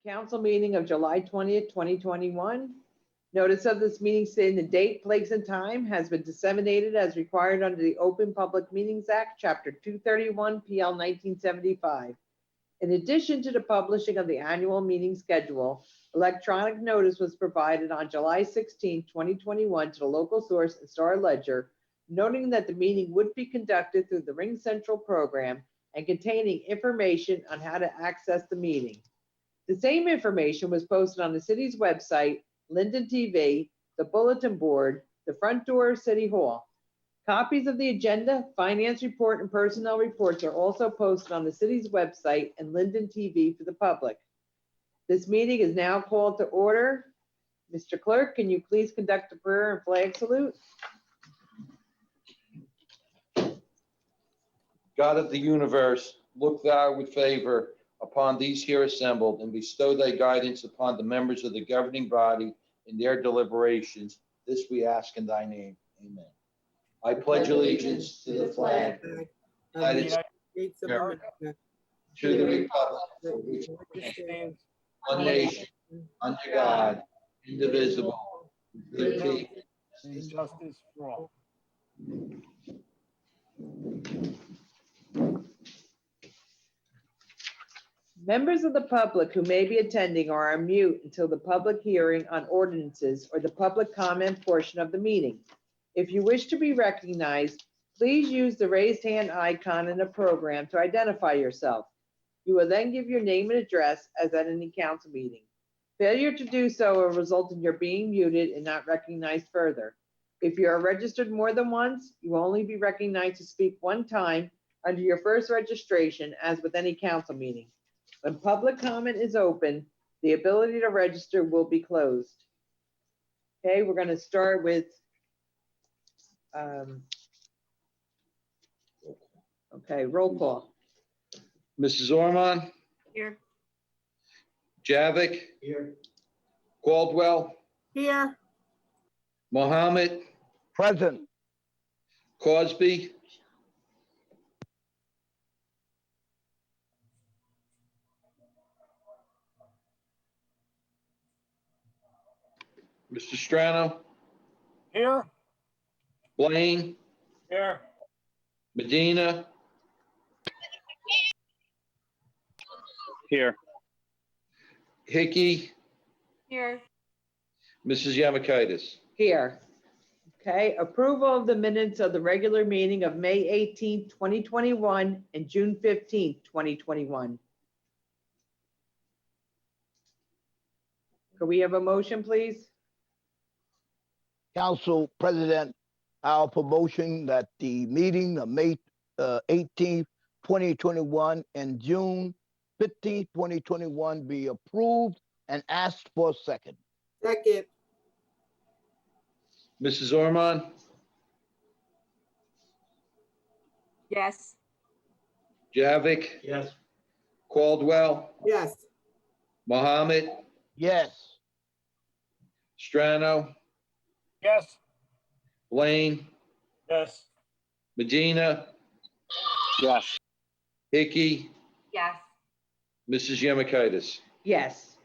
Council meeting of July 20th, 2021. Notice of this meeting stating the date, place, and time has been disseminated as required under the Open Public Meetings Act, Chapter 231, PL 1975. In addition to the publishing of the annual meeting schedule, electronic notice was provided on July 16, 2021 to the local source and Star Ledger, noting that the meeting would be conducted through the Ring Central program and containing information on how to access the meeting. The same information was posted on the city's website, Linden TV, the bulletin board, the front door of City Hall. Copies of the agenda, finance report, and personnel reports are also posted on the city's website and Linden TV for the public. This meeting is now called to order. Mr. Clerk, can you please conduct a prayer and flag salute? God of the universe, look thou with favor upon these here assembled, and bestow thy guidance upon the members of the governing body in their deliberations. This we ask in thy name. Amen. I pledge allegiance to the flag of the United States of America, to the republic for which it stands, one nation, under God, indivisible, with liberty and justice for all. Members of the public who may be attending are on mute until the public hearing on ordinances or the public comment portion of the meeting. If you wish to be recognized, please use the raised hand icon in the program to identify yourself. You will then give your name and address as at any council meeting. Failure to do so will result in your being muted and not recognized further. If you are registered more than once, you will only be recognized to speak one time under your first registration, as with any council meeting. When public comment is open, the ability to register will be closed. Okay, we're going to start with roll call. Mrs. Ormond? Here. Javik? Here. Caldwell? Here. Mohammed? Present. Cosby? Mr. Strano? Here. Blaine? Here. Medina? Here. Hickey? Here. Mrs. Yamakaitis? Here. Okay, approval of the minutes of the regular meeting of May 18th, 2021 and June 15th, 2021. Could we have a motion, please? Council President, our promotion that the meeting of May 18th, 2021 and June 15th, 2021 be approved and asked for a second. Second. Mrs. Ormond? Yes. Javik? Yes. Caldwell? Yes. Mohammed? Yes. Strano? Yes. Blaine? Yes. Medina? Yes. Hickey? Yes. Mrs. Yamakaitis? Yes.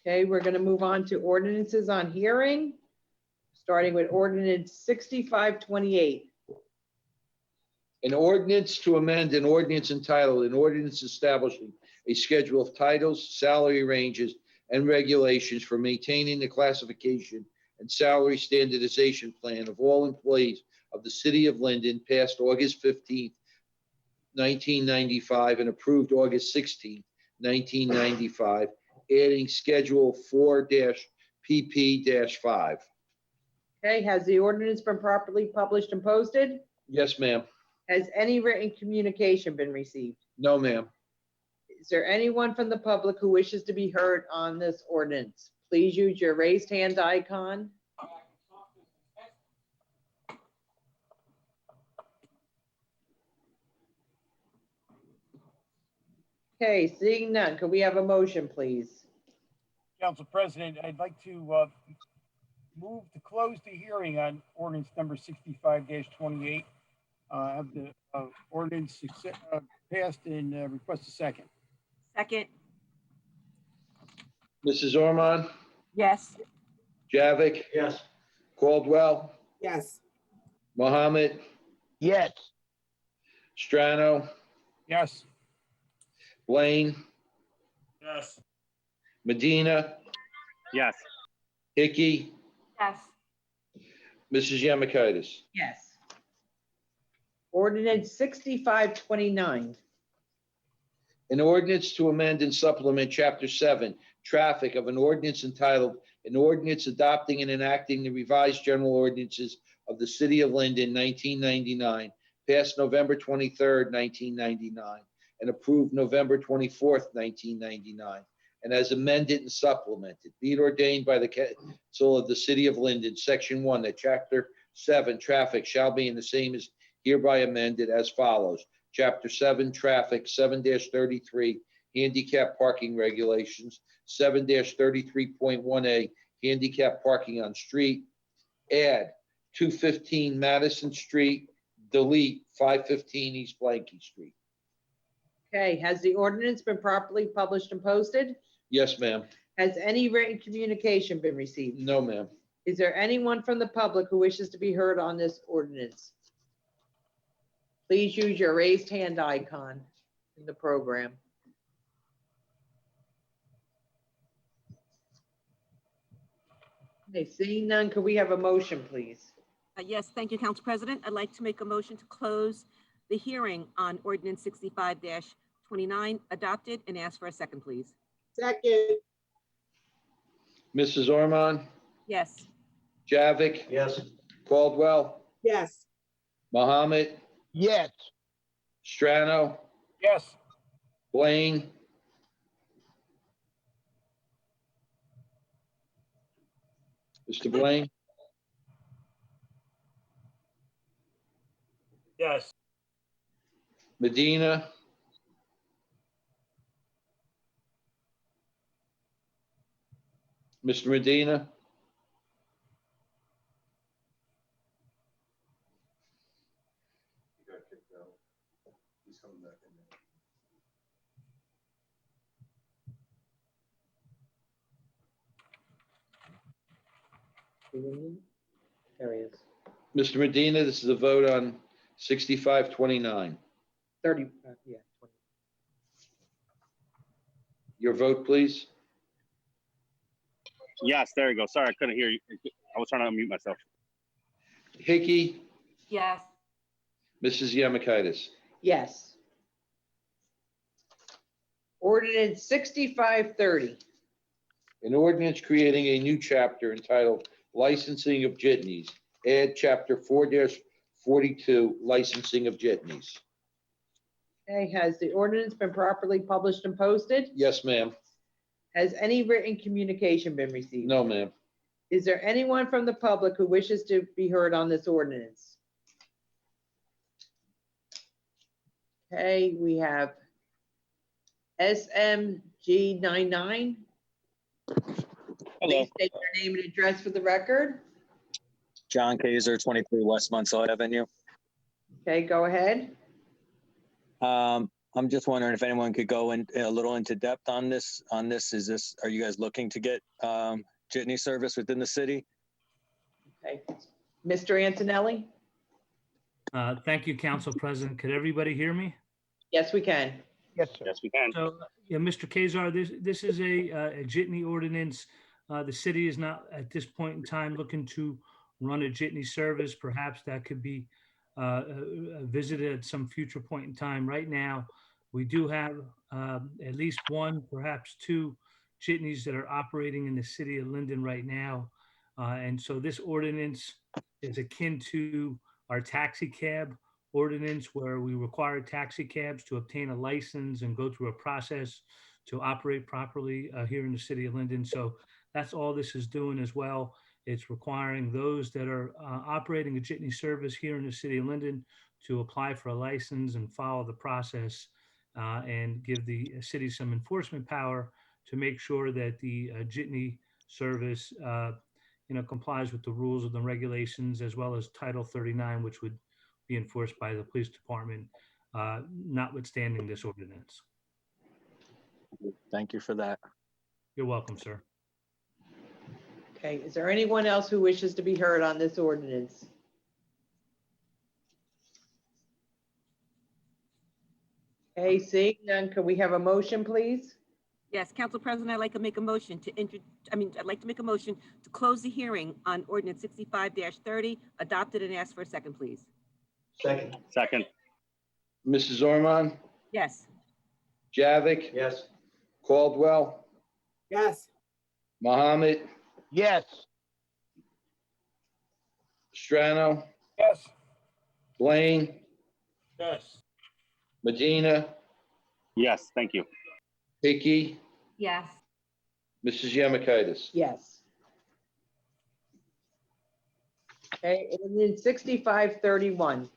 Okay, we're going to move on to ordinances on hearing, starting with ordinance 6528. An ordinance to amend an ordinance entitled, an ordinance establishing a schedule of titles, salary ranges, and regulations for maintaining the classification and salary standardization plan of all employees of the city of Linden, passed August 15th, 1995, and approved August 16th, 1995, adding Schedule 4-PP-5. Okay, has the ordinance been properly published and posted? Yes, ma'am. Has any written communication been received? No, ma'am. Is there anyone from the public who wishes to be heard on this ordinance? Please use your raised hand icon. Okay, seeing none, could we have a motion, please? Council President, I'd like to move to close the hearing on ordinance number 65-28. Have the ordinance passed and request a second. Second. Mrs. Ormond, Yes. Javik, Yes. Caldwell, Yes. Mohammed, yes, Strano, Yes. Blaine, Yes. Medina, Yes. Hickey, Yes. Mrs. Yemakaitis. Yes. Ordinance 6529. An ordinance to amend and supplement Chapter 7, Traffic of an ordinance entitled, An Ordinance Adopting and Enacting the Revised General Ordinances of the City of Linden, 1999, passed November 23rd, 1999, and approved November 24th, 1999, and as amended and supplemented, be it ordained by the Council of the City of Linden, Section 1, that Chapter 7, Traffic shall be in the same as hereby amended as follows. Chapter 7, Traffic, 7-33, Handicap Parking Regulations, 7-33.1A, Handicap Parking on Street, add 215 Madison Street, delete 515 East Blanky Street. Okay, has the ordinance been properly published and posted? Yes, ma'am. Has any written communication been received? No, ma'am. Is there anyone from the public who wishes to be heard on this ordinance? Please use your raised hand icon in the program. Okay, seeing none, could we have a motion, please? Yes, thank you, Council President. I'd like to make a motion to close the hearing on ordinance 65-29 adopted and ask for a second, please. Second, Mrs. Ormond, Yes. Javik, Yes. Caldwell, yes. Mohammed, yes, Strano, Yes. Blaine, Mr. Blaine, Yes. Medina, Mr. Medina, There he is. Mr. Medina, this is a vote on 6529. 30, yeah. 20. Your vote, please. Yes, there you go. Sorry, I couldn't hear you. I was trying to unmute myself. Hickey, Yes. Mrs. Yemakaitis. Yes. Ordinance 6530. An ordinance creating a new chapter entitled Licensing of Jitneys. Add Chapter 4-42, Licensing of Jitneys. Okay, has the ordinance been properly published and posted? Yes, ma'am. Has any written communication been received? No, ma'am. Is there anyone from the public who wishes to be heard on this ordinance? Okay, we have SMG99. Hello, Please state your name and address for the record. John Kaiser, 23 West Munsell Avenue. Okay, go ahead. I'm just wondering if anyone could go in a little into depth on this. Are you guys looking to get jitney service within the city? Okay, Mr. Antonelli? Thank you, Council President. Could everybody hear me? Yes, we can. yes, sir. Yes, we can. So, yeah, Mr. Kazar, this is a jitney ordinance. The city is not at this point in time looking to run a jitney service. Perhaps that could be visited at some future point in time. Right now, we do have at least one, perhaps two jitneys that are operating in the city of Linden right now. And so this ordinance is akin to our taxi cab ordinance, where we require taxi cabs to obtain a license and go through a process to operate properly here in the city of Linden. So that's all this is doing as well. It's requiring those that are operating a jitney service here in the city of Linden to apply for a license and follow the process and give the city some enforcement power to make sure that the jitney service complies with the rules and the regulations, as well as Title 39, which would be enforced by the police department, notwithstanding this ordinance. Thank you for that. You're welcome, sir. Okay, is there anyone else who wishes to be heard on this ordinance? Okay, seeing none, can we have a motion, please? Yes, Council President, I'd like to make a motion to I'd like to make a motion to close the hearing on ordinance 65-30, adopted, and ask for a second, please. Second. Second. Mrs. Ormond, Yes. Javik, Yes. Caldwell, yes, Mohammed, yes, Strano, yes, Blaine, Yes. Medina, Yes, thank you. Hickey, Yes. Mrs. Yemakaitis. Yes. Okay, ordinance 6531.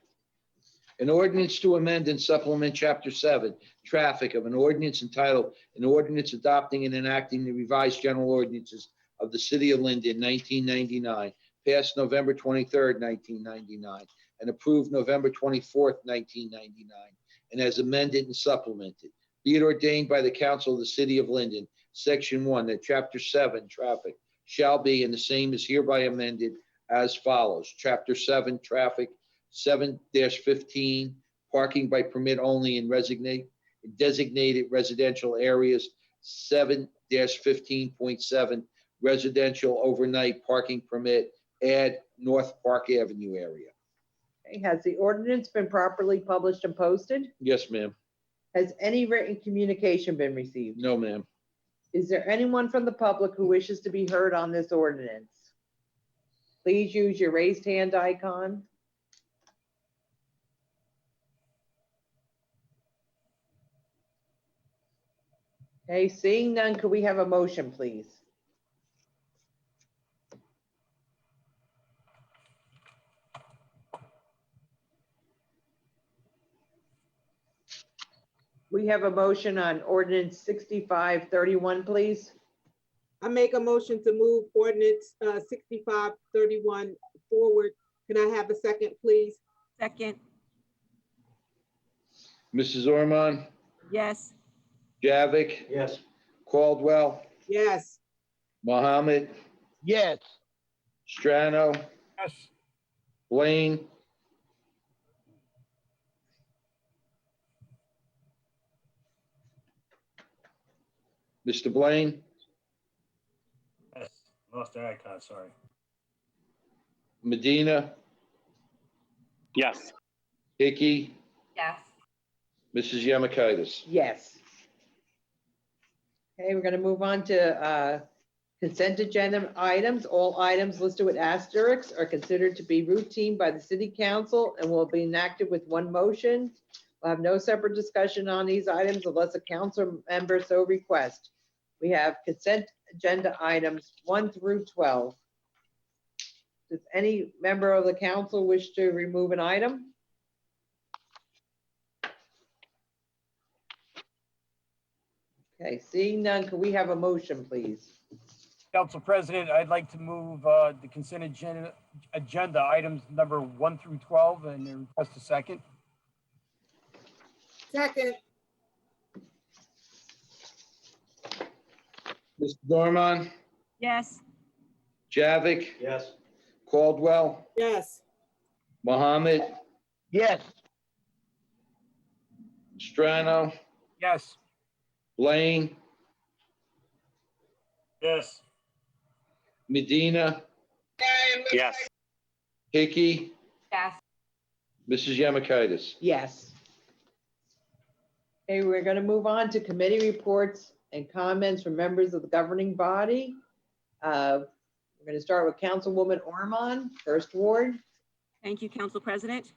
An ordinance to amend and supplement Chapter 7, Traffic of an ordinance entitled, an ordinance adopting and enacting the revised general ordinances of the city of Linden, 1999, passed November 23rd, 1999, and approved November 24th, 1999, and as amended and supplemented. Be it ordained by the council of the city of Linden, Section 1, that Chapter 7, Traffic, shall be, and the same is hereby amended as follows. Chapter 7, Traffic, 7-15, parking by permit only in designated residential areas. 7-15.7, residential overnight parking permit, add North Park Avenue area. Okay, has the ordinance been properly published and posted? Yes, ma'am. Has any written communication been received? No, ma'am. Is there anyone from the public who wishes to be heard on this ordinance? Please use your raised hand icon. Okay, seeing none, could we have a motion, please? We have a motion on ordinance 6531, please. I make a motion to move ordinance 6531 forward. Can I have a second, please? Second. Mrs. Ormond, Yes. Javik, Yes. Caldwell, Yes, Mohammed, yes, Strano, yes, Blaine, Mr. Blaine, Yes. Lost the icon, sorry. Medina, Yes. Hickey, Yes. Mrs. Yemakaitis. Yes. Okay, we're going to move on to consent agenda items. All items listed with asterisks are considered to be routine by the city council and will be enacted with one motion. We'll have no separate discussion on these items unless a council member so requests. We have consent agenda items 1 through 12. Does any member of the council wish to remove an item? Okay, seeing none, can we have a motion, please? Council President, I'd like to move the consent agenda items number 1 through 12 and request a second. second, Mr. Ormond, Yes. Javik, Yes. Caldwell, yes, Mohammed, yes, Strano, Yes, Blaine, Yes. Medina, Yes. Hickey, Yes. Mrs. Yemakaitis. Yes. Okay, we're going to move on to committee reports and comments from members of the governing body. We're going to start with Councilwoman Ormond, First Ward. Thank you, Council President.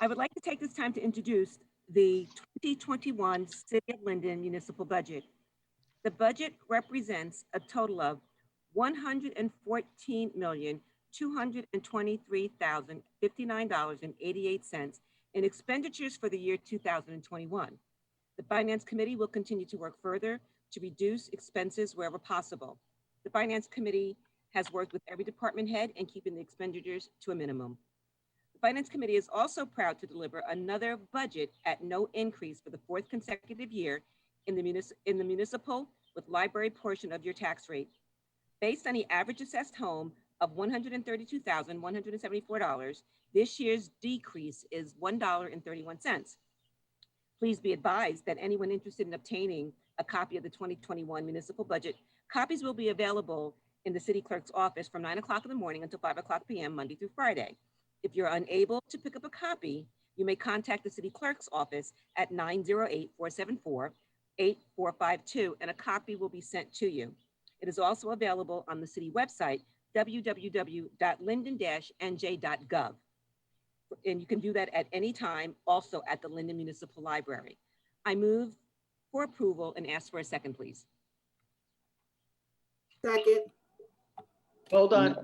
I would like to take this time to introduce the 2021 City of Linden Municipal Budget. The budget represents a total of $114,223,059.88 in expenditures for the year 2021. The Finance Committee will continue to work further to reduce expenses wherever possible. The Finance Committee has worked with every department head in keeping the expenditures to a minimum. The Finance Committee is also proud to deliver another budget at no increase for the fourth consecutive year in the municipal, with library portion of your tax rate. Based on the average assessed home of $132,174, this year's decrease is $1.31. Please be advised that anyone interested in obtaining a copy of the 2021 municipal budget, copies will be available in the city clerk's office from 9 o'clock in the morning until 5 o'clock p.m. Monday through Friday. If you're unable to pick up a copy, you may contact the city clerk's office at 908-474-8452, and a copy will be sent to you. It is also available on the city website, www.linden-nj.gov. And you can do that at any time, also at the Linden Municipal Library. I move for approval and ask for a second, please. Second. Hold on.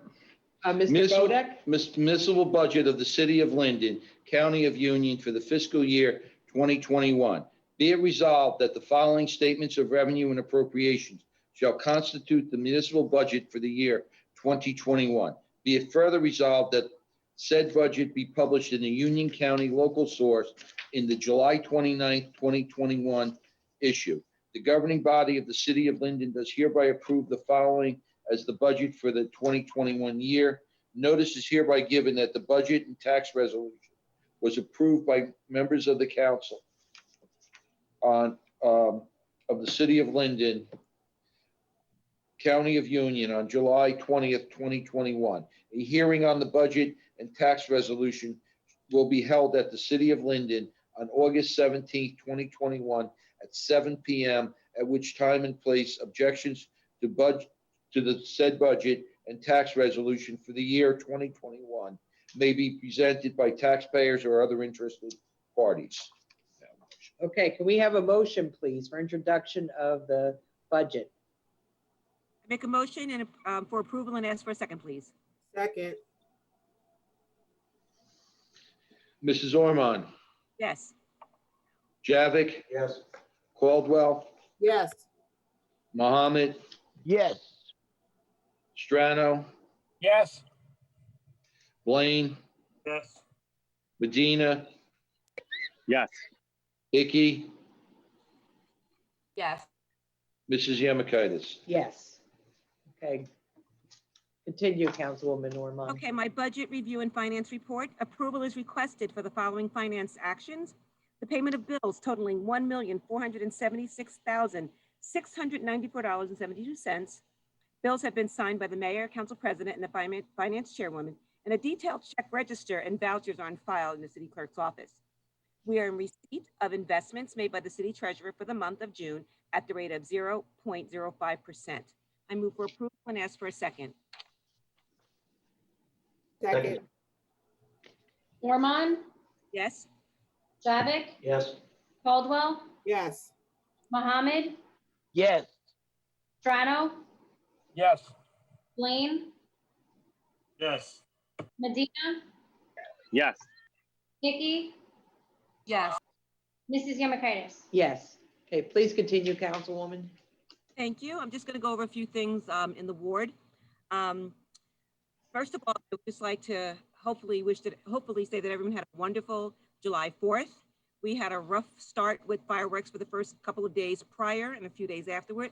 Mr. Municipal- Godek? Municipal budget of the city of Linden, county of Union for the fiscal year 2021. Be it resolved that the following statements of revenue and appropriations shall constitute the municipal budget for the year 2021. Be it further resolved that said budget be published in the Union County local source in the July 29th, 2021 issue. The governing body of the city of Linden does hereby approve the following as the budget for the 2021 year. Notice is hereby given that the budget and tax resolution was approved by members of the council of the city of Linden, county of Union on July 20th, 2021. A hearing on the budget and tax resolution will be held at the city of Linden on August 17th, 2021 at 7 p.m., at which time and place objections to the said budget and tax resolution for the year 2021 may be presented by taxpayers or other interested parties. Okay, can we have a motion, please, for introduction of the budget? Make a motion and for approval and ask for a second, please. Second. Mrs. Ormond, Yes. Javik, Yes. Caldwell, Yes. Mohammed, Yes. Strano, Yes. Blaine, Yes. Medina, Yes. Icky, Yes. Mrs. Yemakaitis. Yes. Okay. Continue, Councilwoman Ormond. Okay, my budget review and finance report. Approval is requested for the following finance actions. The payment of bills totaling $1,476,694.72. Bills have been signed by the mayor, council president, and the finance chairwoman, and a detailed check register and vouchers are on file in the city clerk's office. We are in receipt of investments made by the city treasurer for the month of June at the rate of 0.05%. I move for approval and ask for a second. Second. Ormond, Yes? Javik, Yes. Caldwell, Yes. Mohammed, Yes. Strano, Yes. Blaine, Yes. Medina, Yes. Nikki, Yes. Mrs. Yemakaitis. Yes. Okay, please continue, Councilwoman. Thank you. I'm just going to go over a few things in the ward. First of all, I would just like to hopefully say that everyone had a wonderful July 4th. We had a rough start with fireworks for the first couple of days prior and a few days afterward,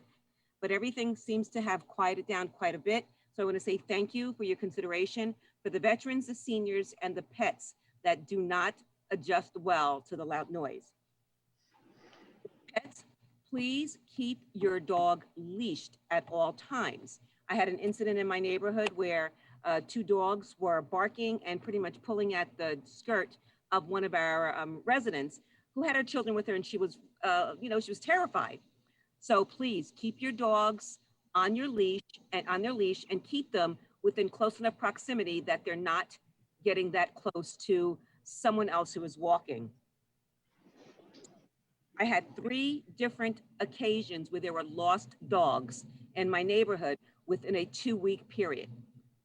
but everything seems to have quieted down quite a bit. So I want to say thank you for your consideration for the veterans, the seniors, and the pets that do not adjust well to the loud noise. Pets, please keep your dog leashed at all times. I had an incident in my neighborhood where two dogs were barking and pretty much pulling at the skirt of one of our residents who had her children with her, and she was, she was terrified. So please keep your dogs on your leash and keep them within close enough proximity that they're not getting that close to someone else who is walking. I had 3 different occasions where there were lost dogs in my neighborhood within a 2-week period.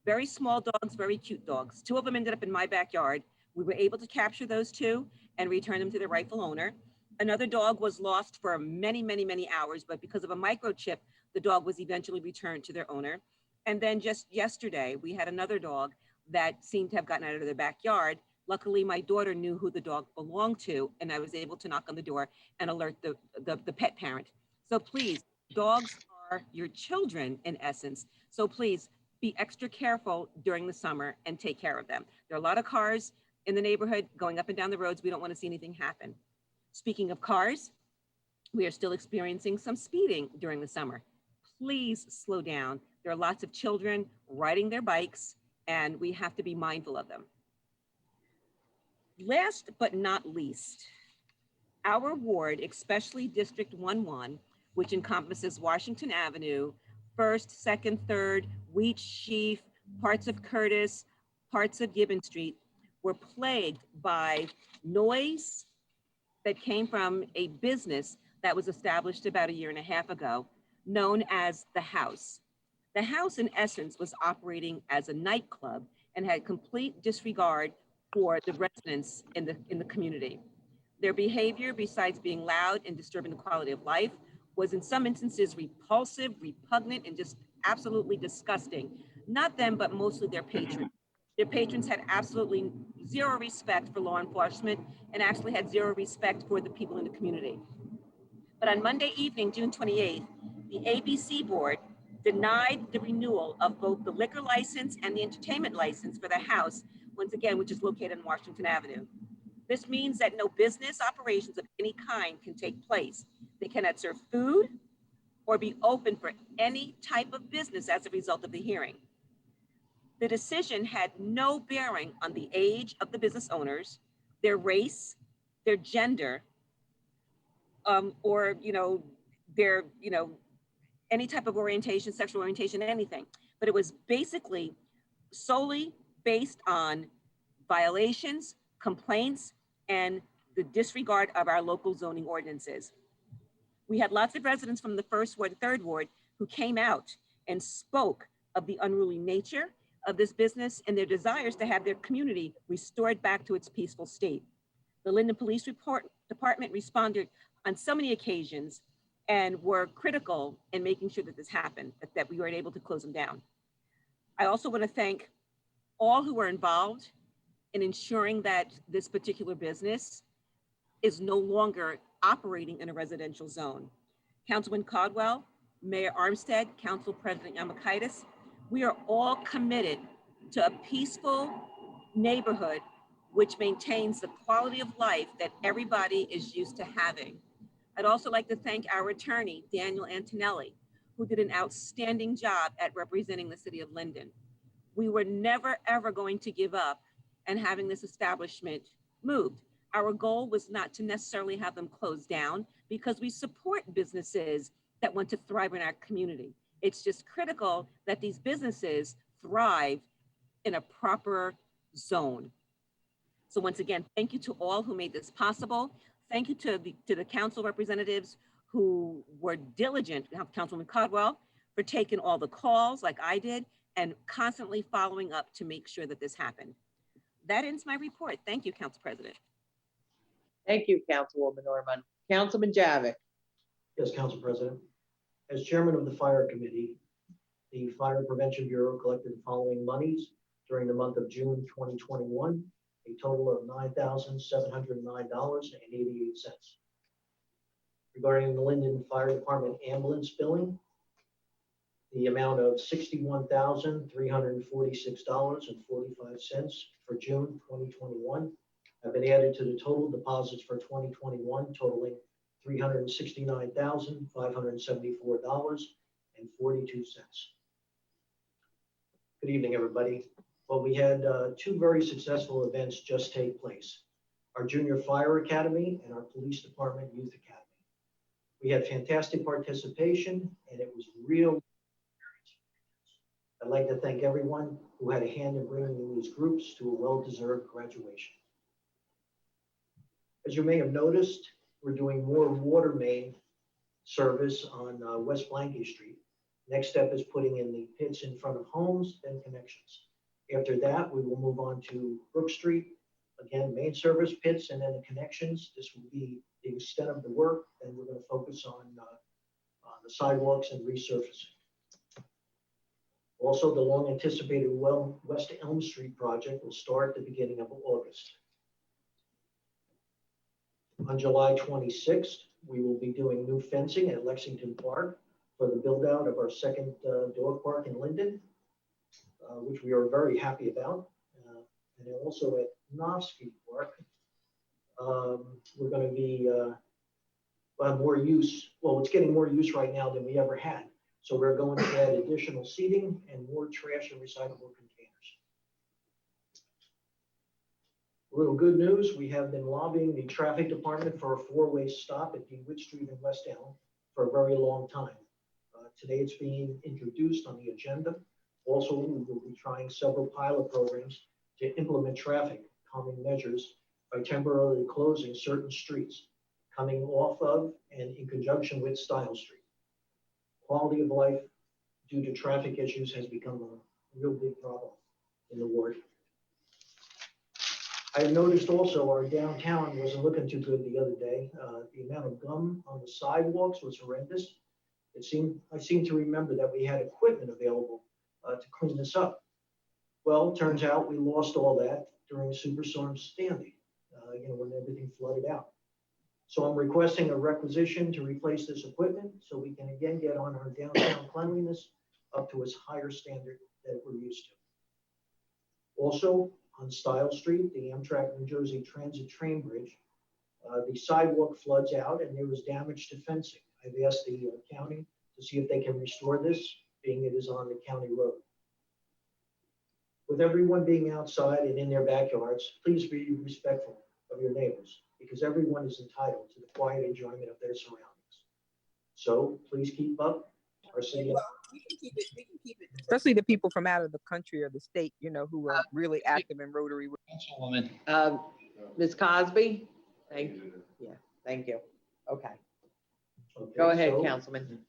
Very small dogs, very cute dogs. 2 of them ended up in my backyard. We were able to capture those 2 and return them to their rightful owner. Another dog was lost for many, many, many hours, but because of a microchip, the dog was eventually returned to their owner. And then just yesterday, we had another dog that seemed to have gotten out of their backyard. Luckily, my daughter knew who the dog belonged to, and I was able to knock on the door and alert the pet parent. So please Dogs are your children in essence. So please be extra careful during the summer and take care of them. There are a lot of cars in the neighborhood going up and down the roads. We don't want to see anything happen. Speaking of cars, we are still experiencing some speeding during the summer. Please slow down. There are lots of children riding their bikes, and we have to be mindful of them. Last but not least, our ward, especially District 11, which encompasses Washington Avenue, 1st, 2nd, 3rd, Wheatsheaf, parts of Curtis, parts of Gibbon Street, were plagued by noise that came from a business that was established about 1.5 years ago, known as The House. The House, in essence, was operating as a nightclub and had complete disregard for the residents in the community. Their behavior, besides being loud and disturbing the quality of life, was in some instances repulsive, repugnant, and just absolutely disgusting. Not them, but mostly their patrons. Their patrons had absolutely zero respect for law enforcement and actually had zero respect for the people in the community. But on Monday evening, June 28th, the ABC board denied the renewal of both the liquor license and the entertainment license for the house, once again, which is located on Washington Avenue. This means that no business operations of any kind can take place. They cannot serve food or be open for any type of business as a result of the hearing. The decision had no bearing on the age of the business owners, their race, their gender, or their any type of orientation, sexual orientation, anything. But it was basically solely based on violations, complaints, and the disregard of our local zoning ordinances. We had lots of residents from the 1st Ward, 3rd Ward who came out and spoke of the unruly nature of this business and their desires to have their community restored back to its peaceful state. The Linden Police Department responded on so many occasions and were critical in making sure that this happened, that we were able to close them down. I also want to thank all who were involved in ensuring that this particular business is no longer operating in a residential zone. Councilman Caldwell, Mayor Armstead, Council President Yamakaitis, we are all committed to a peaceful neighborhood which maintains the quality of life that everybody is used to having. I'd also like to thank our attorney, Daniel Antonelli, who did an outstanding job at representing the city of Linden. We were never, ever going to give up and having this establishment moved. Our goal was not to necessarily have them closed down because we support businesses that want to thrive in our community. It's just critical that these businesses thrive in a proper zone. So once again, thank you to all who made this possible. Thank you to the council representatives who were diligent, Councilwoman Caldwell, for taking all the calls like I did and constantly following up to make sure that this happened. That ends my report. Thank you, Council President. Thank you, Councilwoman Norman. Councilman Javik. Yes, Council President. As chairman of the Fire Committee, the Fire Prevention Bureau collected the following monies during the month of June 2021, a total of $9,709.88. Regarding the Linden Fire Department ambulance billing, the amount of $61,346.45 for June 2021 have been added to the total deposits for 2021, totaling $369,574.42. Good evening, everybody. Well, we had two very successful events just take place: our Junior Fire Academy and our Police Department Youth Academy. We had fantastic participation, and it was real. I'd like to thank everyone who had a hand in bringing these groups to a well-deserved graduation. As you may have noticed, we're doing more water main service on West Blanky Street. Next step is putting in the pits in front of homes, then connections. After that, we will move on to Brook Street. Again, main service pits and then the connections. This will be the extent of the work. Then we're going to focus on the sidewalks and resurfacing. Also, the long anticipated West Elm Street project will start at the beginning of August. On July 26th, we will be doing new fencing at Lexington Park for the build out of our second dog park in Linden, which we are very happy about. And also at Novsky Park, we're going to be more use. Well, it's getting more use right now than we ever had. So we're going to add additional seating and more trash and recyclable containers. A little good news, we have been lobbying the traffic department for a four-way stop at DeWitt Street in West Elm for a very long time. Today it's being introduced on the agenda. Also, we will be trying several pilot programs to implement traffic calming measures by temporarily closing certain streets coming off of and in conjunction with Style Street. Quality of life due to traffic issues has become a real big problem in the ward. I noticed also our downtown wasn't looking too good the other day. The amount of gum on the sidewalks was horrendous. I seem to remember that we had equipment available to clean this up. Well, turns out we lost all that during Superstorm Sandy, when everything flooded out. So I'm requesting a requisition to replace this equipment so we can again get on our downtown cleanliness up to its higher standard that we're used to. Also, on Style Street, the Amtrak New Jersey Transit train bridge, the sidewalk floods out and there was damage to fencing. I've asked the county to see if they can restore this, being it is on the county road. With everyone being outside and in their backyards, please be respectful of your neighbors because everyone is entitled to the quiet enjoyment of their surroundings. So please keep up our city. Well, we can keep it, especially the people from out of the country or the state, who are really active in Rotary. Councilwoman. Ms. Cosby? Thank you. Okay. Go ahead, Councilman.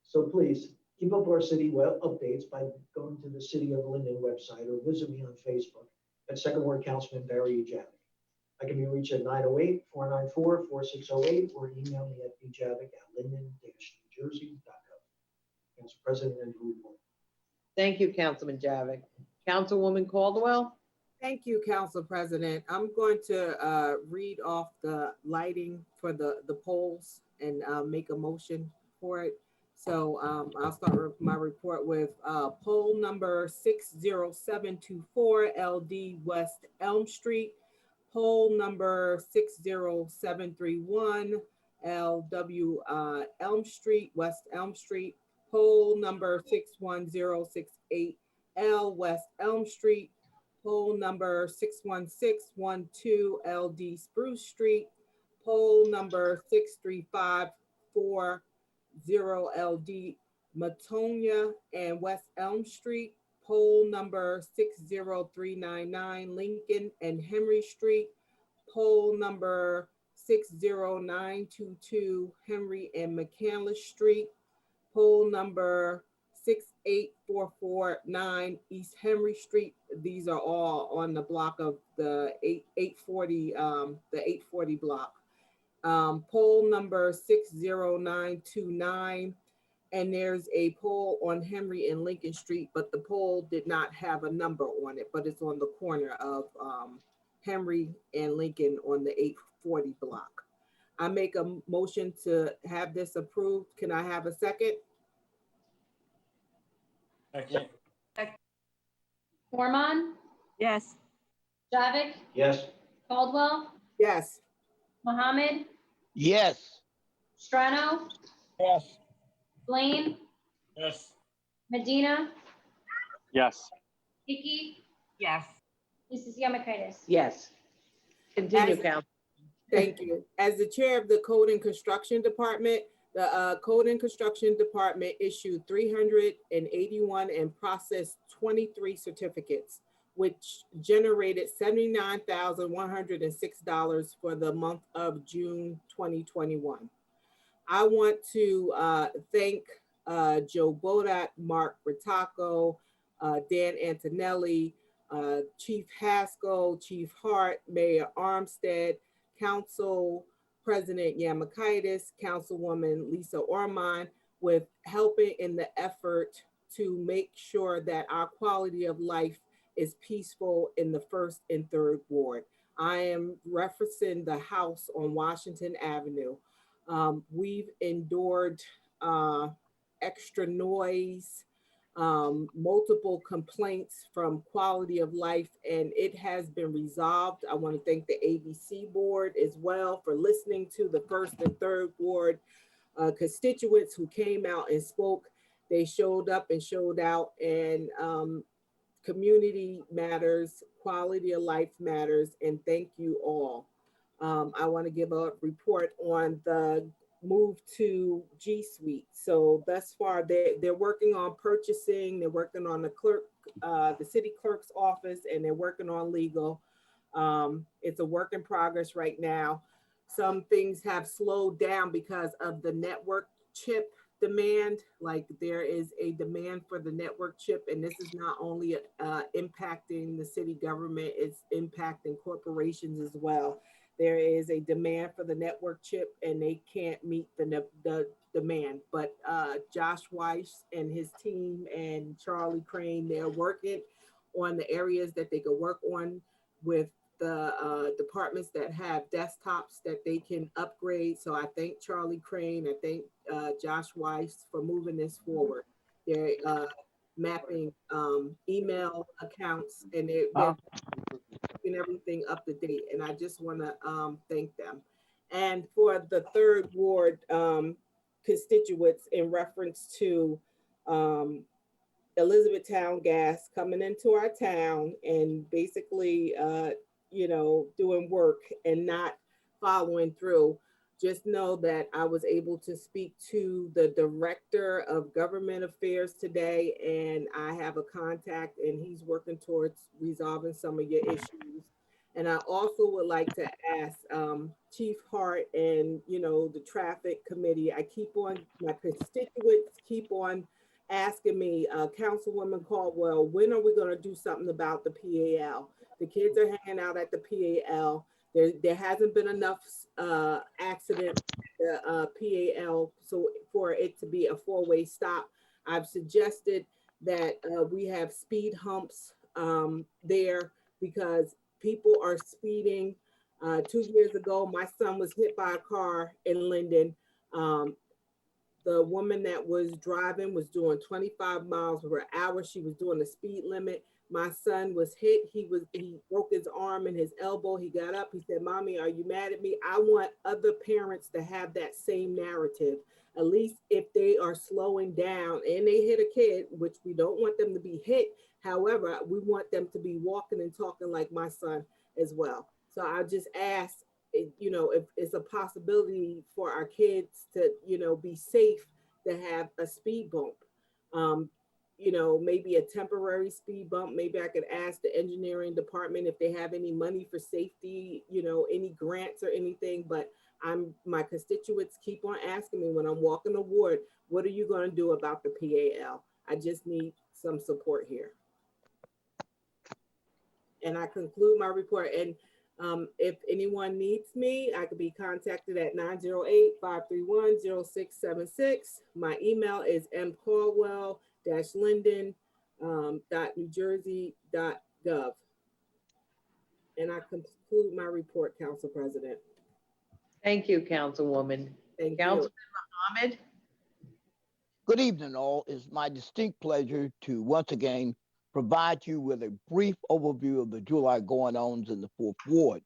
So please keep up our city web updates by going to the City of Linden website or visit me on Facebook at Second Ward Councilman Barry Javik. I can be reached at 908-494-4608 or email me at bjavik@linden-newjersey.gov. Council President and report. Thank you, Councilman Javik. Councilwoman Caldwell? Thank you, Council President. I'm going to read off the lighting for the polls and make a motion for it. So I'll start my report with poll number 60724 LD West Elm Street, poll number 60731 LW Elm Street, West Elm Street, poll number 61068 L West Elm Street, poll number 61612 LD Spruce Street, poll number 63540 LD Matonia and West Elm Street, poll number 60399 Lincoln and Henry Street, poll number 60922 Henry and McCandless Street, poll number 68449 East Henry Street. These are all on the block of the 840 block. Poll number 60929, and there's a poll on Henry and Lincoln Street, but the poll did not have a number on it, but it's on the corner of Henry and Lincoln on the 840 block. I make a motion to have this approved. Can I have a second? Second. Mormon, Yes. Javik, Yes. Caldwell, Yes. Mohammed, Yes. Strano, Yes. Blaine, Yes. Medina, Yes. Hickey, Yes. Mrs. Yamakaitis. Yes. Continue, As- Council. Thank you. As the chair of the Code and Construction Department, the Code and Construction Department issued 381 and processed 23 certificates, which generated $79,106 for the month of June 2021. I want to thank Joe Bodat, Mark Ritacco, Dan Antonelli, Chief Haskell, Chief Hart, Mayor Armstead, Council President Yamakaitis, Councilwoman Lisa Ormond, with helping in the effort to make sure that our quality of life is peaceful in the 1st and 3rd Ward. I am referencing the house on Washington Avenue. We've endured extra noise, multiple complaints from quality of life, and it has been resolved. I want to thank the ABC board as well for listening to the first and third ward constituents who came out and spoke. They showed up and showed out, and community matters, quality of life matters, and thank you all. I want to give a report on the move to G Suite. So thus far, they're working on purchasing, they're working on the city clerk's office, and they're working on legal. It's a work in progress right now. Some things have slowed down because of the network chip demand. Like there is a demand for the network chip, and this is not only impacting the city government, it's impacting corporations as well. There is a demand for the network chip, and they can't meet the demand. But Josh Weiss and his team and Charlie Crane, they're working on the areas that they could work on with the departments that have desktops that they can upgrade. So I thank Charlie Crane, I thank Josh Weiss for moving this forward. They're mapping email accounts, and they're keeping everything up to date. And I just want to thank them. And for the third ward constituents, in reference to Elizabethtown Gas coming into our town and basically, doing work and not following through, just know that I was able to speak to the director of government affairs today, and I have a contact, and he's working towards resolving some of your issues. And I also would like to ask Chief Hart and, the traffic committee, my constituents keep on asking me, Councilwoman Caldwell, when are we going to do something about the PAL? The kids are hanging out at the PAL. There hasn't been enough accident at the PAL so for it to be a four-way stop. I've suggested that we have speed humps there because people are speeding. 2 years ago, my son was hit by a car in Linden. The woman that was driving was doing 25 miles per hour. She was doing the speed limit. My son was hit. He broke his arm and his elbow. He got up. He said, "Mommy, are you mad at me?" I want other parents to have that same narrative. At least if they are slowing down and they hit a kid, which we don't want them to be hit. However, we want them to be walking and talking like my son as well. So I just ask, if it's a possibility for our kids to, be safe, to have a speed bump. Maybe a temporary speed bump. Maybe I could ask the engineering department if they have any money for safety, any grants or anything. But my constituents keep on asking me when I'm walking the ward, what are you going to do about the PAL? I just need some support here. And I conclude my report. And if anyone needs me, I could be contacted at 908-531-0676. My email is mcaldwell-linden.newjersey.gov. And I conclude my report, Council President. Thank you, Councilwoman. Thank you. Councilman Mohammed. Good evening, all. It's my distinct pleasure to once again provide you with a brief overview of the July going-ons in the Fourth Ward.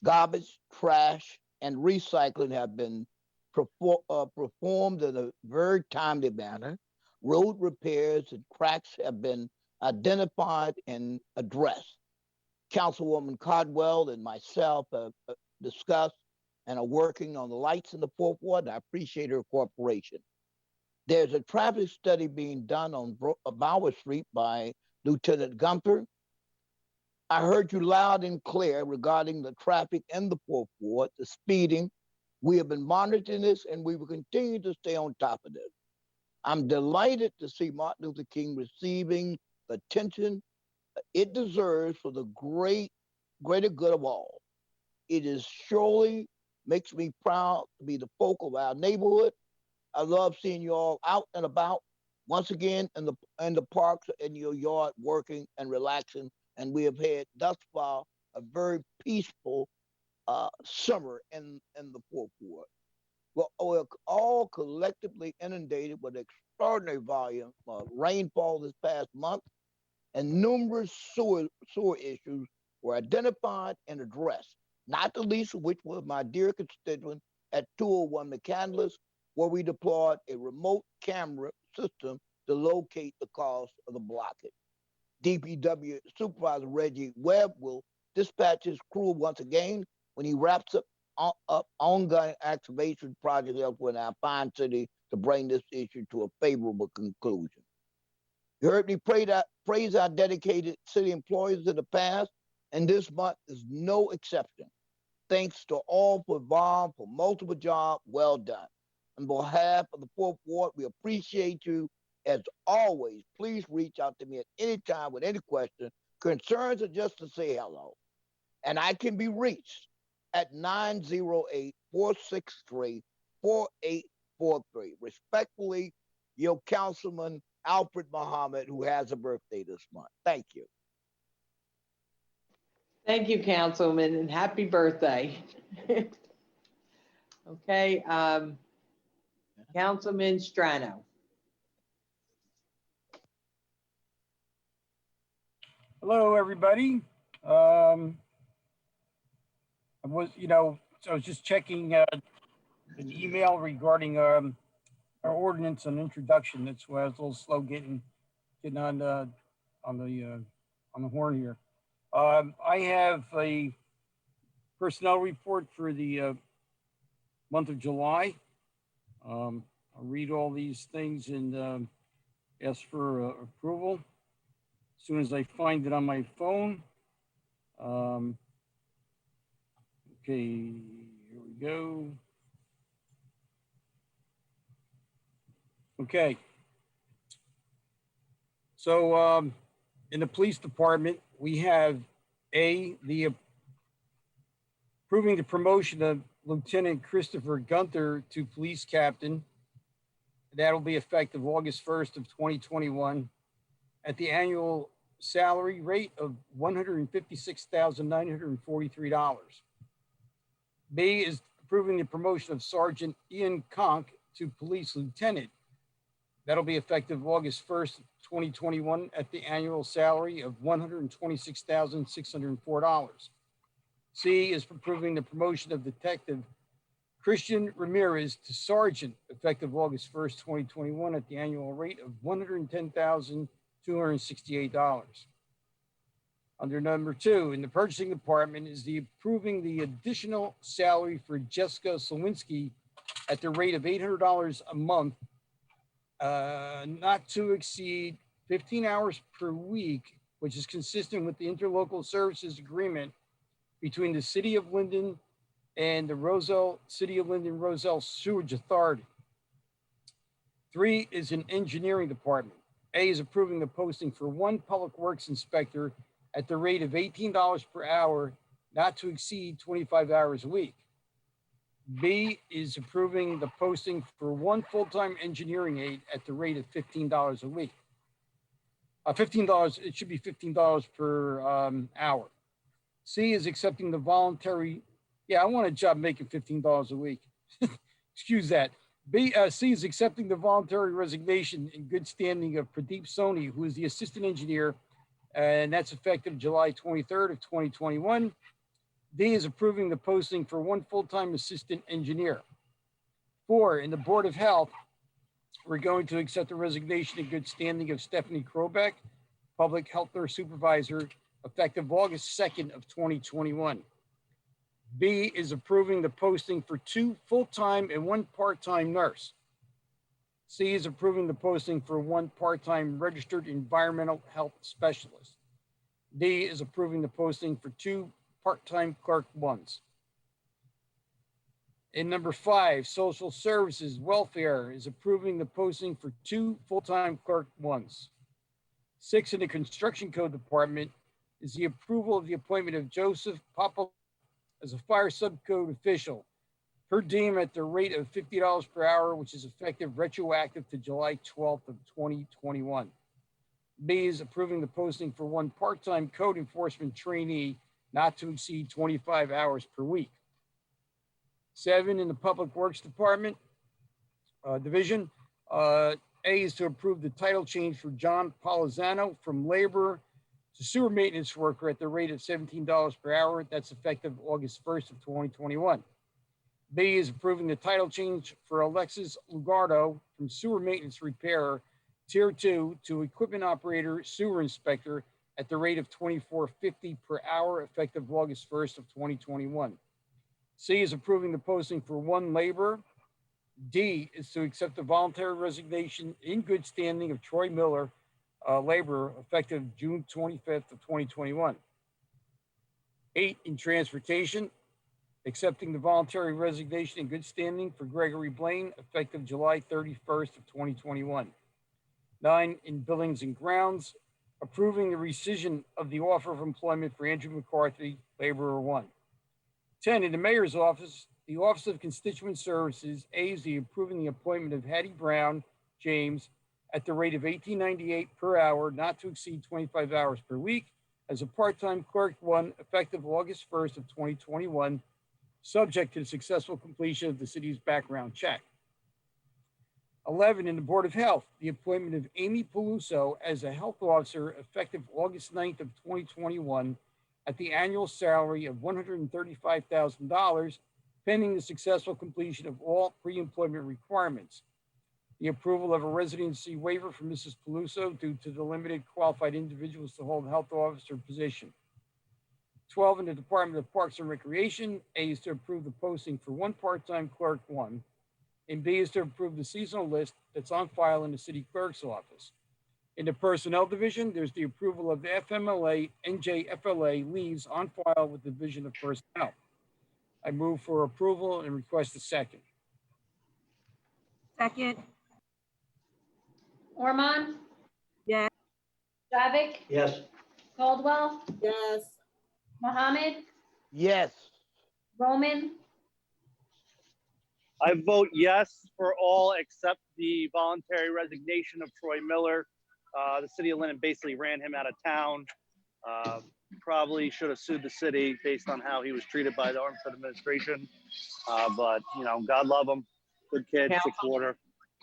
Garbage, trash, and recycling have been performed in a very timely manner. Road repairs and cracks have been identified and addressed. Councilwoman Caldwell and myself have discussed and are working on the lights in the Fourth Ward. I appreciate her cooperation. There's a traffic study being done on Bauer Street by Lieutenant Gunther. I heard you loud and clear regarding the traffic in the Fourth Ward, the speeding. We have been monitoring this, and we will continue to stay on top of this. I'm delighted to see Martin Luther King receiving the attention it deserves for the greater good of all. It is surely makes me proud to be the folk of our neighborhood. I love seeing you all out and about, once again in the parks, in your yard, working and relaxing. And we have had thus far a very peaceful summer in the Fourth Ward. We're all collectively inundated with extraordinary volume of rainfall this past month, and numerous sewer issues were identified and addressed, not the least of which was my dear constituent at 201 McCandless, where we deployed a remote camera system to locate the cause of the blockage. DPW Supervisor Reggie Webb will dispatch his crew once again when he wraps up ongoing excavation projects elsewhere in our fine city to bring this issue to a favorable conclusion. You heard me praise our dedicated city employees in the past, and this month is no exception. Thanks to all involved for multiple jobs well done. On behalf of the Fourth Ward, we appreciate you. As always, please reach out to me at any time with any questions, concerns, or just to say hello. And I can be reached at 908-463-4843. Respectfully, your Councilman Alfred Muhammad, who has a birthday this month. Thank you. Thank you, Councilman, and happy birthday. Okay, Councilman Strano. Hello, everybody. I was just checking an email regarding our ordinance and introduction. That's why I was a little slow getting on the horn here. I have a personnel report for the month of July. I'll read all these things and ask for approval as soon as I find it on my phone. Okay, here we go. Okay. So in the police department, we have the approving the promotion of Lieutenant Christopher Gunther to police captain. That'll be effective August 1st of 2021 at the annual salary rate of $156,943. B is approving the promotion of Sergeant Ian Conk to police lieutenant. That'll be effective August 1st, 2021 at the annual salary of $126,604. C is approving the promotion of Detective Christian Ramirez to sergeant effective August 1st, 2021 at the annual rate of $110,268. Under number 2, in the purchasing department is the approving the additional salary for Jessica Slawinski at the rate of $800 a month, not to exceed 15 hours per week, which is consistent with the interlocal services agreement between the City of Linden and the City of Linden Roselle Sewage Authority. 3 is an engineering department. A is approving the posting for 1 public works inspector at the rate of $18 per hour, not to exceed 25 hours a week. B is approving the posting for 1 full-time engineering aide at the rate of $15 a week. $15, it should be $15 per hour. C is accepting the voluntary, I want a job making $15 a week. Excuse that. C is accepting the voluntary resignation in good standing of Pradeep Soni, who is the assistant engineer, and that's effective July 23rd of 2021. D is approving the posting for 1 full-time assistant engineer. 4, in the Board of Health, we're going to accept the resignation in good standing of Stephanie Krobeck, Public Health Nurse Supervisor, effective August 2nd of 2021. B is approving the posting for 2 full-time and 1 part-time nurse. C is approving the posting for 1 part-time registered environmental health specialist. D is approving the posting for 2 part-time clerk 1s. In number 5, social services, welfare is approving the posting for 2 full-time clerk 1s. 6, in the construction code department is the approval of the appointment of Joseph Papa as a fire subcode official, per diem at the rate of $50 per hour, which is effective retroactive to July 12th of 2021. B is approving the posting for 1 part-time code enforcement trainee, not to exceed 25 hours per week. 7, in the Public Works Department division, A is to approve the title change for John Polizano from laborer to sewer maintenance worker at the rate of $17 per hour. That's effective August 1st of 2021. B is approving the title change for Alexis Lugardo from sewer maintenance repairer, tier 2, to equipment operator, sewer inspector at the rate of $24.50 per hour, effective August 1st of 2021. C is approving the posting for one laborer. D is to accept the voluntary resignation in good standing of Troy Miller, laborer, effective June 25th of 2021. 8, in transportation, accepting the voluntary resignation in good standing for Gregory Blaine, effective July 31st of 2021. 9, in buildings and grounds, approving the rescission of the offer of employment for Andrew McCarthy, laborer 1. 10, in the mayor's office, the Office of Constituent Services, A is the approving the appointment of Hattie Brown James at the rate of $18.98 per hour, not to exceed 25 hours per week, as a part-time clerk 1, effective August 1st of 2021, subject to the successful completion of the city's background check. 11, in the Board of Health, the appointment of Amy Peluso as a health officer effective August 9th of 2021 at the annual salary of $135,000, pending the successful completion of all pre-employment requirements. The approval of a residency waiver for Mrs. Peluso due to the limited qualified individuals to hold health officer position. 12, in the Department of Parks and Recreation, A is to approve the posting for one part-time clerk 1, and B is to approve the seasonal list that's on file in the city clerk's office. In the Personnel Division, there's the approval of the FMLA, NJFLA leaves on file with the Division of Personnel. I move for approval and request a second. Second. Ormond, Yes. Javik, Yes. Caldwell, Yes. Mohammed, Yes. Roman, I vote yes for all except the voluntary resignation of Troy Miller. The city of Linden basically ran him out of town. Probably should have sued the city based on how he was treated by the Armstead administration. But, you know, God love him. Good kid, 6'4".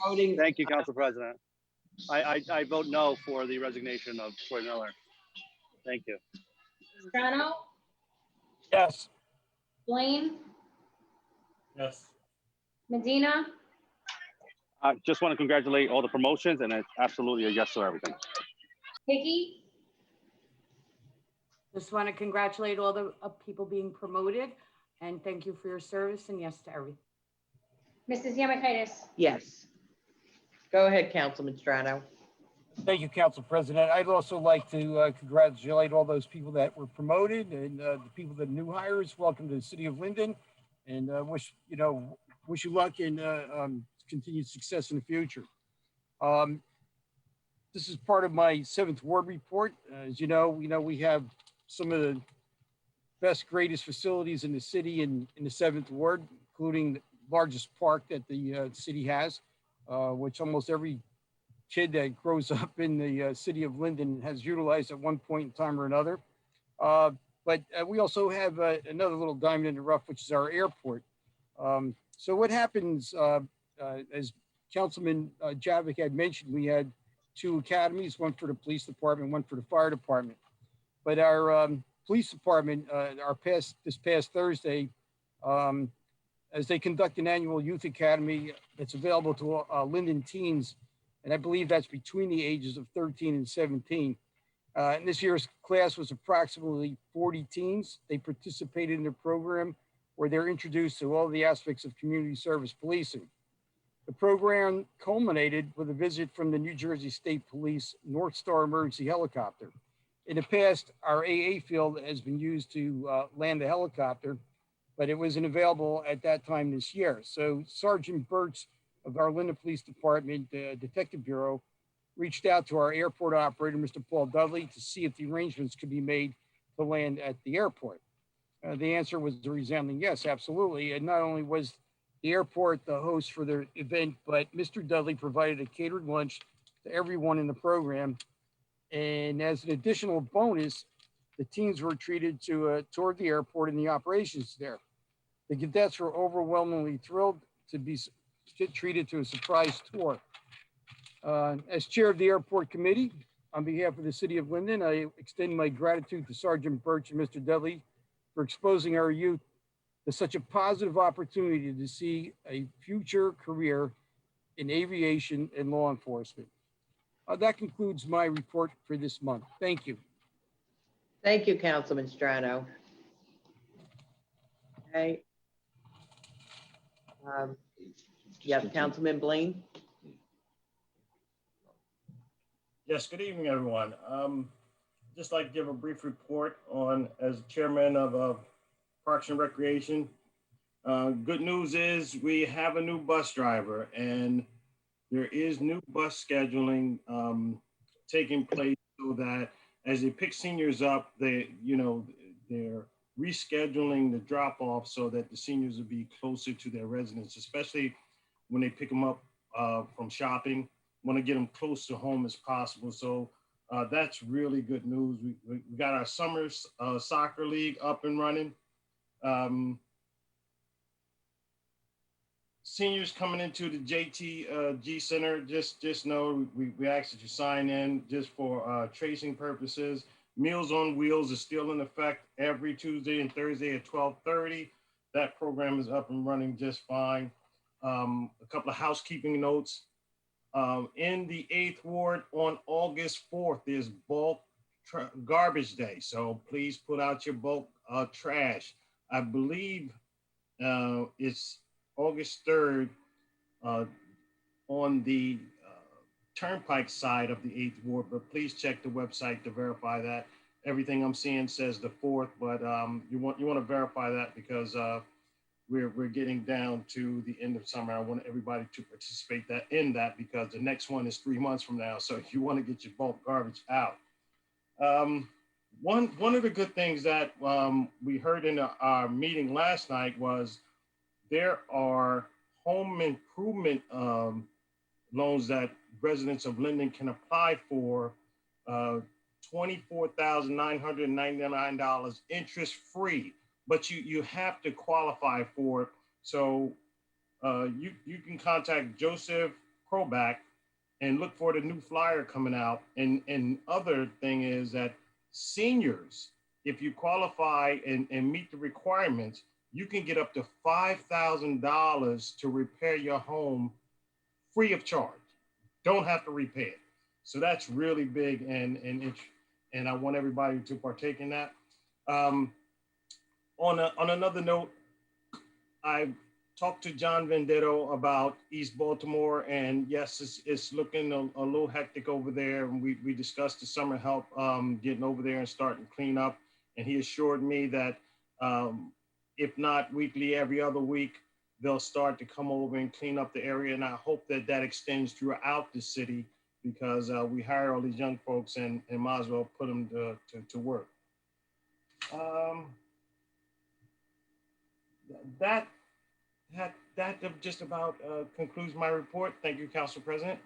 Voting. Thank you, Council President. I vote no for the resignation of Troy Miller. Thank you. Strano, Yes. Blaine, Yes. Medina, I just want to congratulate all the promotions, and it's absolutely a yes to everything. Hickey, Just want to congratulate all the people being promoted and thank you for your service and yes to everything. Mrs. Yemakaitis. Yes. Go ahead, Councilman Strano. Thank you, Council President. I'd also like to congratulate all those people that were promoted and the people that are new hires. Welcome to the city of Linden, and wish you luck and continued success in the future. This is part of my 7th Ward report. As you know, we have some of the best, greatest facilities in the city in the 7th Ward, including the largest park that the city has, which almost every kid that grows up in the city of Linden has utilized at one point in time or another. But we also have another little diamond in the rough, which is our airport. So what happens, as Councilman Javik had mentioned, we had 2 academies, one for the police department, one for the fire department. But our police department, this past Thursday, as they conduct an annual youth academy that's available to Linden teens, and I believe that's between the ages of 13 and 17. And this year's class was approximately 40 teens. They participated in the program where they're introduced to all the aspects of community service policing. The program culminated with a visit from the New Jersey State Police North Star emergency helicopter. In the past, our AA field has been used to land the helicopter, but it wasn't available at that time this year. So Sergeant Burtz of our Linden Police Department Detective Bureau reached out to our airport operator, Mr. Paul Dudley, to see if the arrangements could be made to land at the airport. The answer was a resounding yes, absolutely. And not only was the airport the host for their event, but Mr. Dudley provided a catered lunch to everyone in the program. And as an additional bonus, the teams were treated to a tour of the airport and the operations there. The cadets were overwhelmingly thrilled to be treated to a surprise tour. As chair of the airport committee, on behalf of the city of Linden, I extend my gratitude to Sergeant Birch and Mr. Dudley for exposing our youth to such a positive opportunity to see a future career in aviation and law enforcement. That concludes my report for this month. Thank you. Thank you, Councilman Strano. Okay. Yes, Councilman Blaine. Yes, good evening, everyone. Just like to give a brief report on, as chairman of Parks and Recreation. Good news is we have a new bus driver, and there is new bus scheduling taking place so that as they pick seniors up, they're rescheduling the drop off so that the seniors will be closer to their residence, especially when they pick them up from shopping. Want to get them close to home as possible. So that's really good news. We got our summer soccer league up and running. Seniors coming into the JTG Center, just know we ask that you sign in just for tracing purposes. Meals on Wheels is still in effect every Tuesday and Thursday at 12:30. That program is up and running just fine. A couple of housekeeping notes. In the 8th Ward on August 4th, there's bulk garbage day. So please put out your bulk trash. I believe it's August 3rd on the Turnpike side of the 8th Ward, but please check the website to verify that. Everything I'm seeing says the 4th, but you want to verify that because we're getting down to the end of summer. I want everybody to participate in that because the next one is 3 months from now. So you want to get your bulk garbage out. One of the good things that we heard in our meeting last night was there are home improvement loans that residents of Linden can apply for, $24,999 interest free, but you have to qualify for it. So you can contact Joseph Kroback and look for the new flyer coming out. And other thing is that seniors, if you qualify and meet the requirements, you can get up to $5,000 to repair your home free of charge. Don't have to repair it. So that's really big, and I want everybody to partake in that. On another note, I talked to John Vendetto about East Baltimore, and yes, it's looking a little hectic over there. And we discussed the summer help getting over there and starting to clean up. And he assured me that if not weekly, every other week, they'll start to come over and clean up the area. And I hope that that extends throughout the city because we hire all these young folks and might as well put them to work. That just about concludes my report. Thank you, Council President.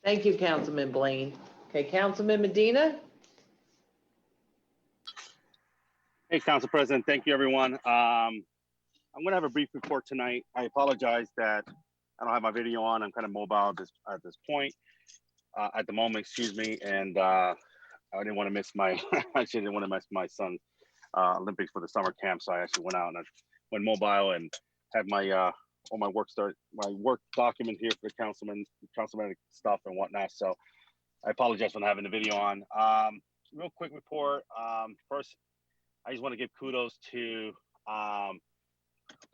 Thank you, Councilman Blaine. Okay, Councilman Medina. Hey, Council President. Thank you, everyone. I'm going to have a brief report tonight. I apologize that I don't have my video on. I'm kind of mobile at this point, at the moment, excuse me. And I didn't want to miss my, actually didn't want to miss my son's Olympics for the summer camp. So I actually went out and I went mobile and had my, all my work document here for the councilman stuff and whatnot. So I apologize for not having the video on. Real quick report. First, I just want to give kudos to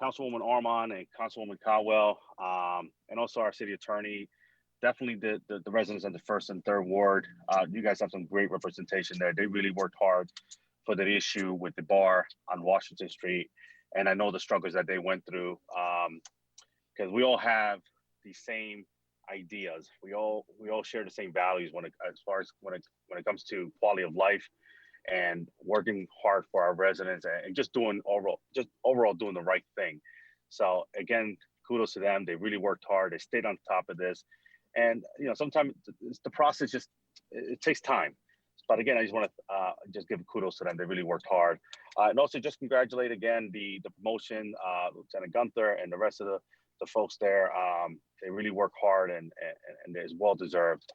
Councilwoman Armand and Councilwoman Caldwell, and also our city attorney. Definitely the residents of the 1st and 3rd Ward. You guys have some great representation there. They really worked hard for the issue with the bar on Washington Street. And I know the struggles that they went through because we all have the same ideas. We all share the same values when it comes to quality of life and working hard for our residents and just doing overall doing the right thing. So again, kudos to them. They really worked hard. They stayed on top of this. And sometimes the process it takes time. But again, I just want to just give kudos to them. They really worked hard. And also just congratulate again the promotion, Lieutenant Gunther and the rest of the folks there. They really work hard and it's well deserved.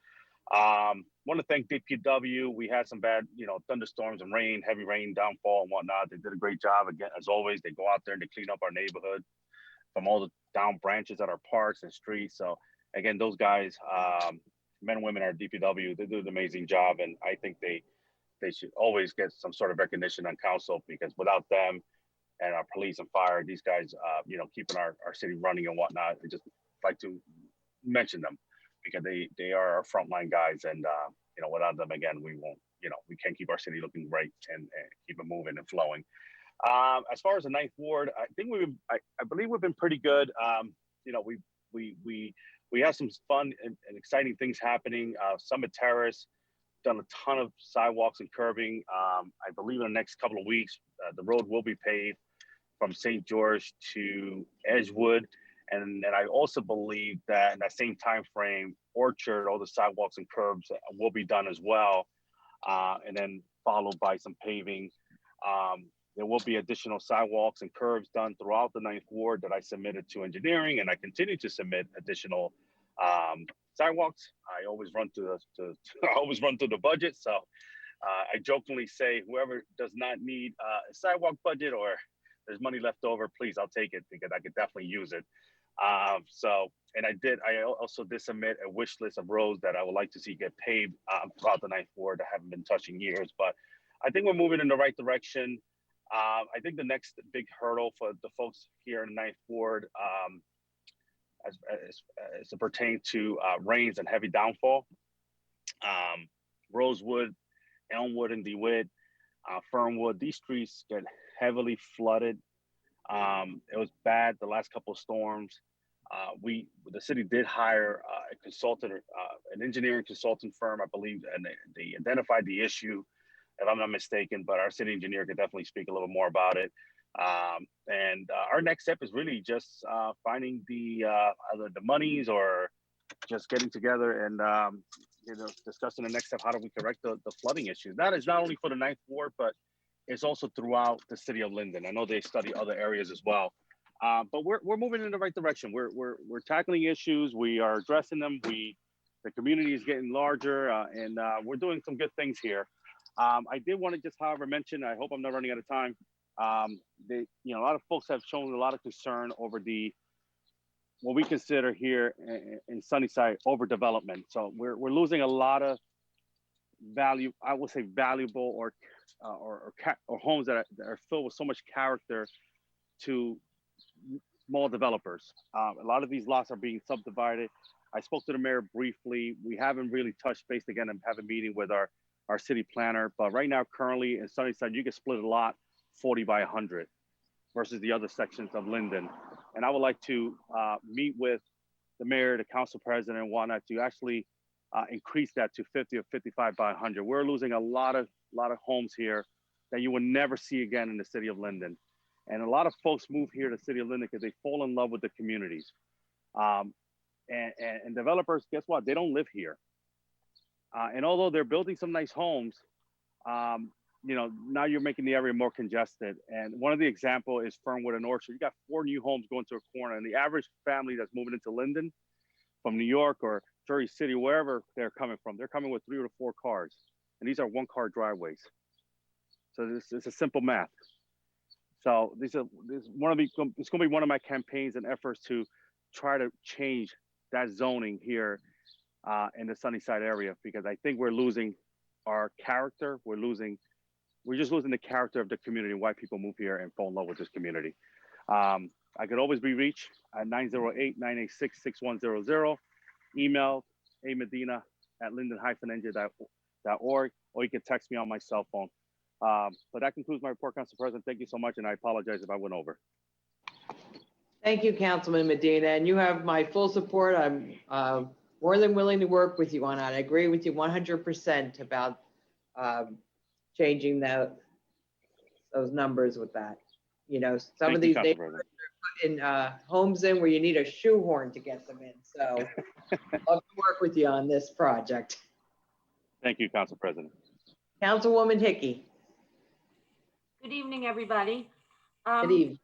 Want to thank DPW. We had some bad, thunderstorms and rain, heavy rain, downfall and whatnot. They did a great job. Again, as always, they go out there and they clean up our neighborhood from all the down branches at our parks and streets. So again, those guys, men and women at DPW, they do an amazing job. And I think they should always get some sort of recognition on council, because without them and our police and fire, these guys, keeping our city running and whatnot, I just like to mention them, because they are our frontline guys. And, without them, again, we won't, we can't keep our city looking great and keep it moving and flowing. As far as the Ninth Ward, I think I believe we've been pretty good. We have some fun and exciting things happening. Summit Terrace, done a ton of sidewalks and curbing. I believe in the next couple of weeks, the road will be paved from St. George to Edgewood. And I also believe that in that same time frame, Orchard, all the sidewalks and curbs will be done as well. And then followed by some paving. There will be additional sidewalks and curbs done throughout the Ninth Ward that I submitted to engineering, and I continue to submit additional sidewalks. I always run through the budget. So I jokingly say, whoever does not need a sidewalk budget or there's money left over, please, I'll take it, because I could definitely use it. I also did submit a wish list of roads that I would like to see get paved throughout the Ninth Ward that haven't been touched in years. But I think we're moving in the right direction. I think the next big hurdle for the folks here in the Ninth Ward, as it pertains to rains and heavy downfall, Rosewood, Elmwood, and DeWitt, Fernwood, these streets get heavily flooded. It was bad the last couple of storms. The city did hire a consultant, an engineering consultant firm, I believe, and they identified the issue, if I'm not mistaken, but our city engineer could definitely speak a little more about it. Our next step is really just finding either the monies or just getting together and discussing the next step. How do we correct the flooding issue? That is not only for the Ninth Ward, but it's also throughout the city of Linden. I know they study other areas as well. But we're moving in the right direction. We're tackling issues. We are addressing them. The community is getting larger, and we're doing some good things here. I did want to just, however, mention, I hope I'm not running out of time. A lot of folks have shown a lot of concern over what we consider here in Sunnyside overdevelopment. So we're losing a lot of value, I will say valuable or homes that are filled with so much character to small developers. A lot of these lots are being subdivided. I spoke to the mayor briefly. We haven't really touched base again and have a meeting with our city planner. But right now, currently in Sunnyside, you can split a lot 40 by 100 versus the other sections of Linden. And I would like to meet with the mayor, the council president, and whatnot to actually increase that to 50 or 55 by 100. We're losing a lot of homes here that you will never see again in the city of Linden. And a lot of folks move here to the city of Linden because they fall in love with the communities. And developers, guess what? They don't live here. And although they're building some nice homes, now you're making the area more congested. And one of the example is Fernwood and Orchard. You got 4 new homes going to a corner, and the average family that's moving into Linden from New York or Jersey City, wherever they're coming from, they're coming with 3 or 4 cars. And these are 1-car driveways. So this is a simple math. So it's going to be one of my campaigns and efforts to try to change that zoning here in the Sunnyside area, because I think we're losing our character. We're just losing the character of the community and why people move here and fall in love with this community. I could always be reached at 908-986-6100, email amedina@linden-ng.org, or you can text me on my cell phone. But that concludes my report, Council President. Thank you so much, and I apologize if I went over. Thank you, Councilman Medina, and you have my full support. I'm more than willing to work with you on that. I agree with you 100% about changing those numbers with that. Some of these neighborhoods are putting homes in where you need a shoehorn to get them in. So I'd love to work with you on this project. Thank you, Council President. Councilwoman Hickey. Good evening, everybody. Good evening.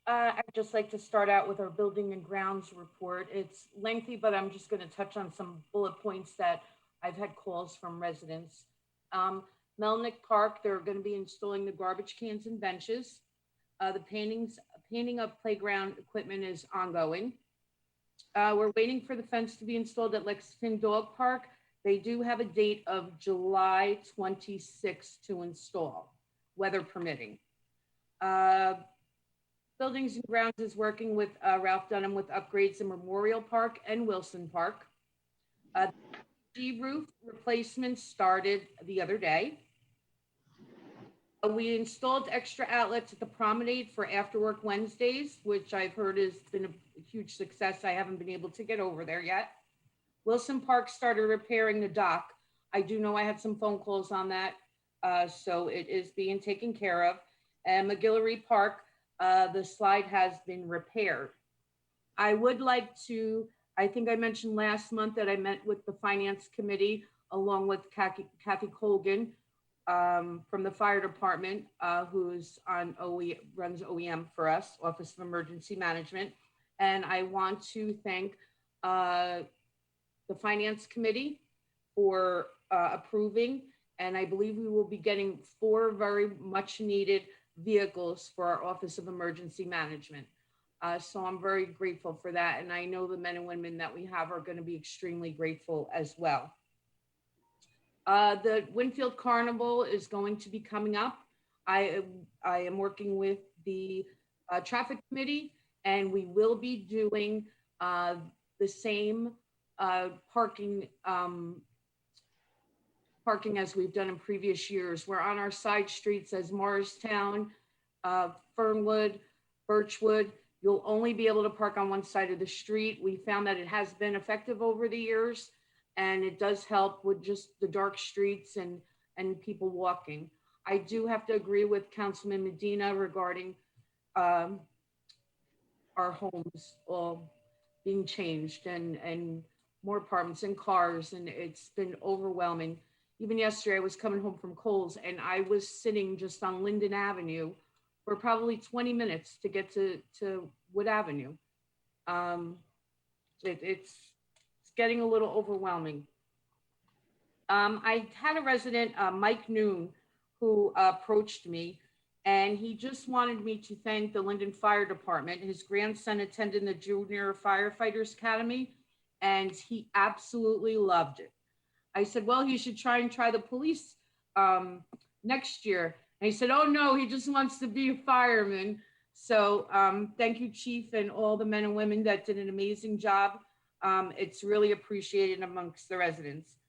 I'd just like to start out with our building and grounds report. It's lengthy, but I'm just going to touch on some bullet points that I've had calls from residents. Melnick Park, they're going to be installing the garbage cans and benches. The painting of playground equipment is ongoing. We're waiting for the fence to be installed at Lexington Dog Park. They do have a date of July 26th to install, weather permitting. Buildings and Grounds is working with Ralph Dunham with upgrades in Memorial Park and Wilson Park. G-roof replacement started the other day. We installed extra outlets at the promenade for After Work Wednesdays, which I've heard has been a huge success. I haven't been able to get over there yet. Wilson Park started repairing the dock. I do know I had some phone calls on that, so it is being taken care of. And McGillivray Park, the slide has been repaired. I would like to, I think I mentioned last month that I met with the Finance Committee along with Kathy Colgan from the fire department, who's on runs OEM for us, Office of Emergency Management. And I want to thank the Finance Committee for approving, and I believe we will be getting 4 very much needed vehicles for our Office of Emergency Management. So I'm very grateful for that. And I know the men and women that we have are going to be extremely grateful as well. The Winfield Carnival is going to be coming up. I am working with the traffic committee, and we will be doing the same parking as we've done in previous years. We're on our side streets as Morristown, Fernwood, Birchwood. You'll only be able to park on one side of the street. We found that it has been effective over the years, and it does help with just the dark streets and people walking. I do have to agree with Councilman Medina regarding our homes all being changed and more apartments and cars, and it's been overwhelming. Even yesterday, I was coming home from Kohl's, and I was sitting just on Linden Avenue for probably 20 minutes to get to Wood Avenue. It's getting a little overwhelming. I had a resident, Mike Noon, who approached me, and he just wanted me to thank the Linden Fire Department. His grandson attended the Junior Firefighters Academy, and he absolutely loved it. I said, well, you should try the police next year. And he said, oh no, he just wants to be a fireman. So thank you, Chief, and all the men and women that did an amazing job. It's really appreciated amongst the residents.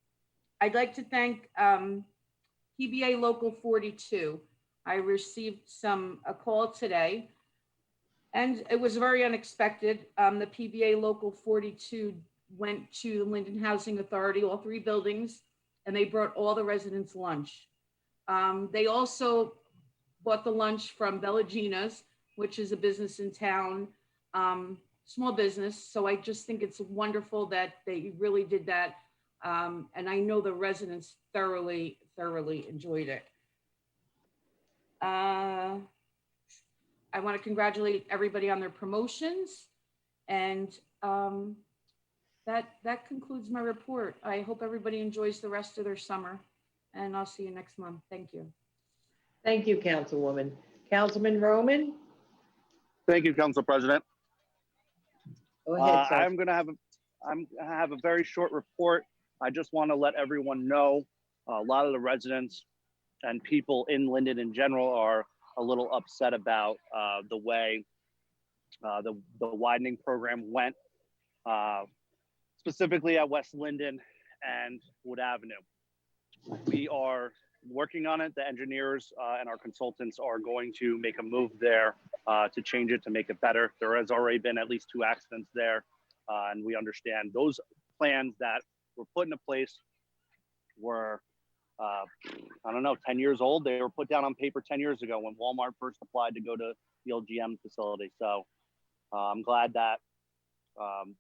I'd like to thank PBA Local 42. I received a call today, and it was very unexpected. The PBA Local 42 went to the Linden Housing Authority, all 3 buildings, and they brought all the residents lunch. They also bought the lunch from Bella Gina's, which is a business in town, small business. So I just think it's wonderful that they really did that. And I know the residents thoroughly enjoyed it. I want to congratulate everybody on their promotions, and that concludes my report. I hope everybody enjoys the rest of their summer, and I'll see you next month. Thank you. Thank you, Councilwoman. Councilman Roman? Thank you, Council President. Go ahead, sir. I'm gonna have a very short report. I just want to let everyone know a lot of the residents and people in Linden in general are a little upset about the way the widening program went, specifically at West Linden and Wood Avenue. We are working on it. The engineers and our consultants are going to make a move there to change it, to make it better. There has already been at least 2 accidents there, and we understand those plans that were put into place were, I don't know, 10 years old. They were put down on paper 10 years ago when Walmart first applied to go to the old GM facility. So I'm glad that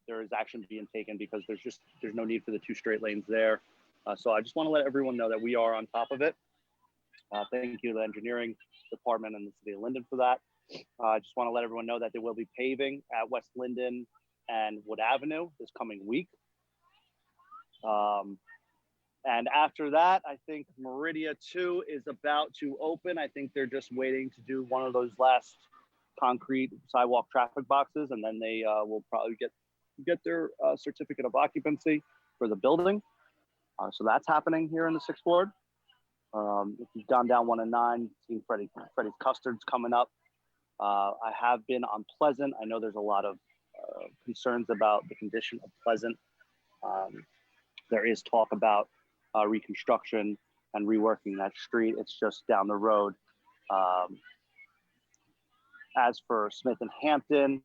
there is action being taken, because there's no need for the 2 straight lanes there. So I just want to let everyone know that we are on top of it. Thank you to the engineering department and the city of Linden for that. I just want to let everyone know that there will be paving at West Linden and Wood Avenue this coming week. And after that, I think Meridia 2 is about to open. I think they're just waiting to do one of those last concrete sidewalk traffic boxes, and then they will probably get their certificate of occupancy for the building. So that's happening here in the 6th Ward. If you've gone down 1 and 9, seen Freddie's Custard's coming up. I have been on Pleasant. I know there's a lot of concerns about the condition of Pleasant. There is talk about reconstruction and reworking that street. It's just down the road. As for Smith and Hampton,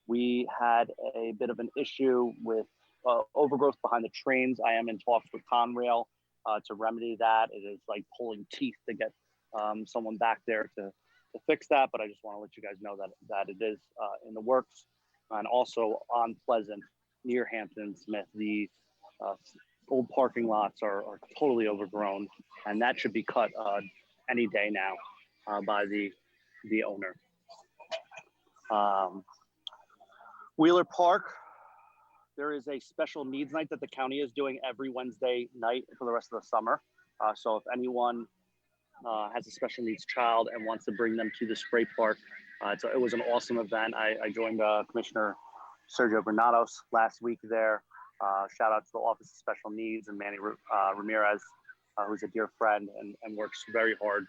we had a bit of an issue with overgrowth behind the trains. I am in talks with Conrail to remedy that. It is like pulling teeth to get someone back there to fix that, but I just want to let you guys know that it is in the works. And also on Pleasant, near Hampton Smith, the old parking lots are totally overgrown, and that should be cut any day now by the owner. Wheeler Park, there is a special needs night that the county is doing every Wednesday night for the rest of the summer. So if anyone has a special needs child and wants to bring them to the spray park, it was an awesome event. I joined Commissioner Sergio Granados last week there. Shout out to the Office of Special Needs and Manny Ramirez, who's a dear friend and works very hard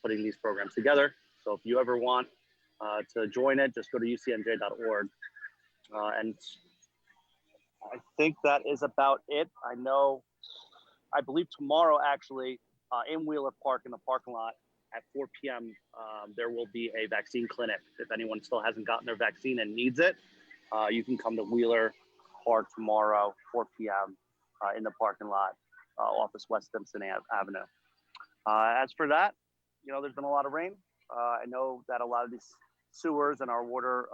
putting these programs together. So if you ever want to join it, just go to ucnj.org. And I think that is about it. I believe tomorrow actually in Wheeler Park in the parking lot at 4 p.m. There will be a vaccine clinic. If anyone still hasn't gotten their vaccine and needs it, you can come to Wheeler Park tomorrow, 4 p.m. In the parking lot off of West Simpson Avenue. As for that, there's been a lot of rain. I know that a lot of these sewers and our water,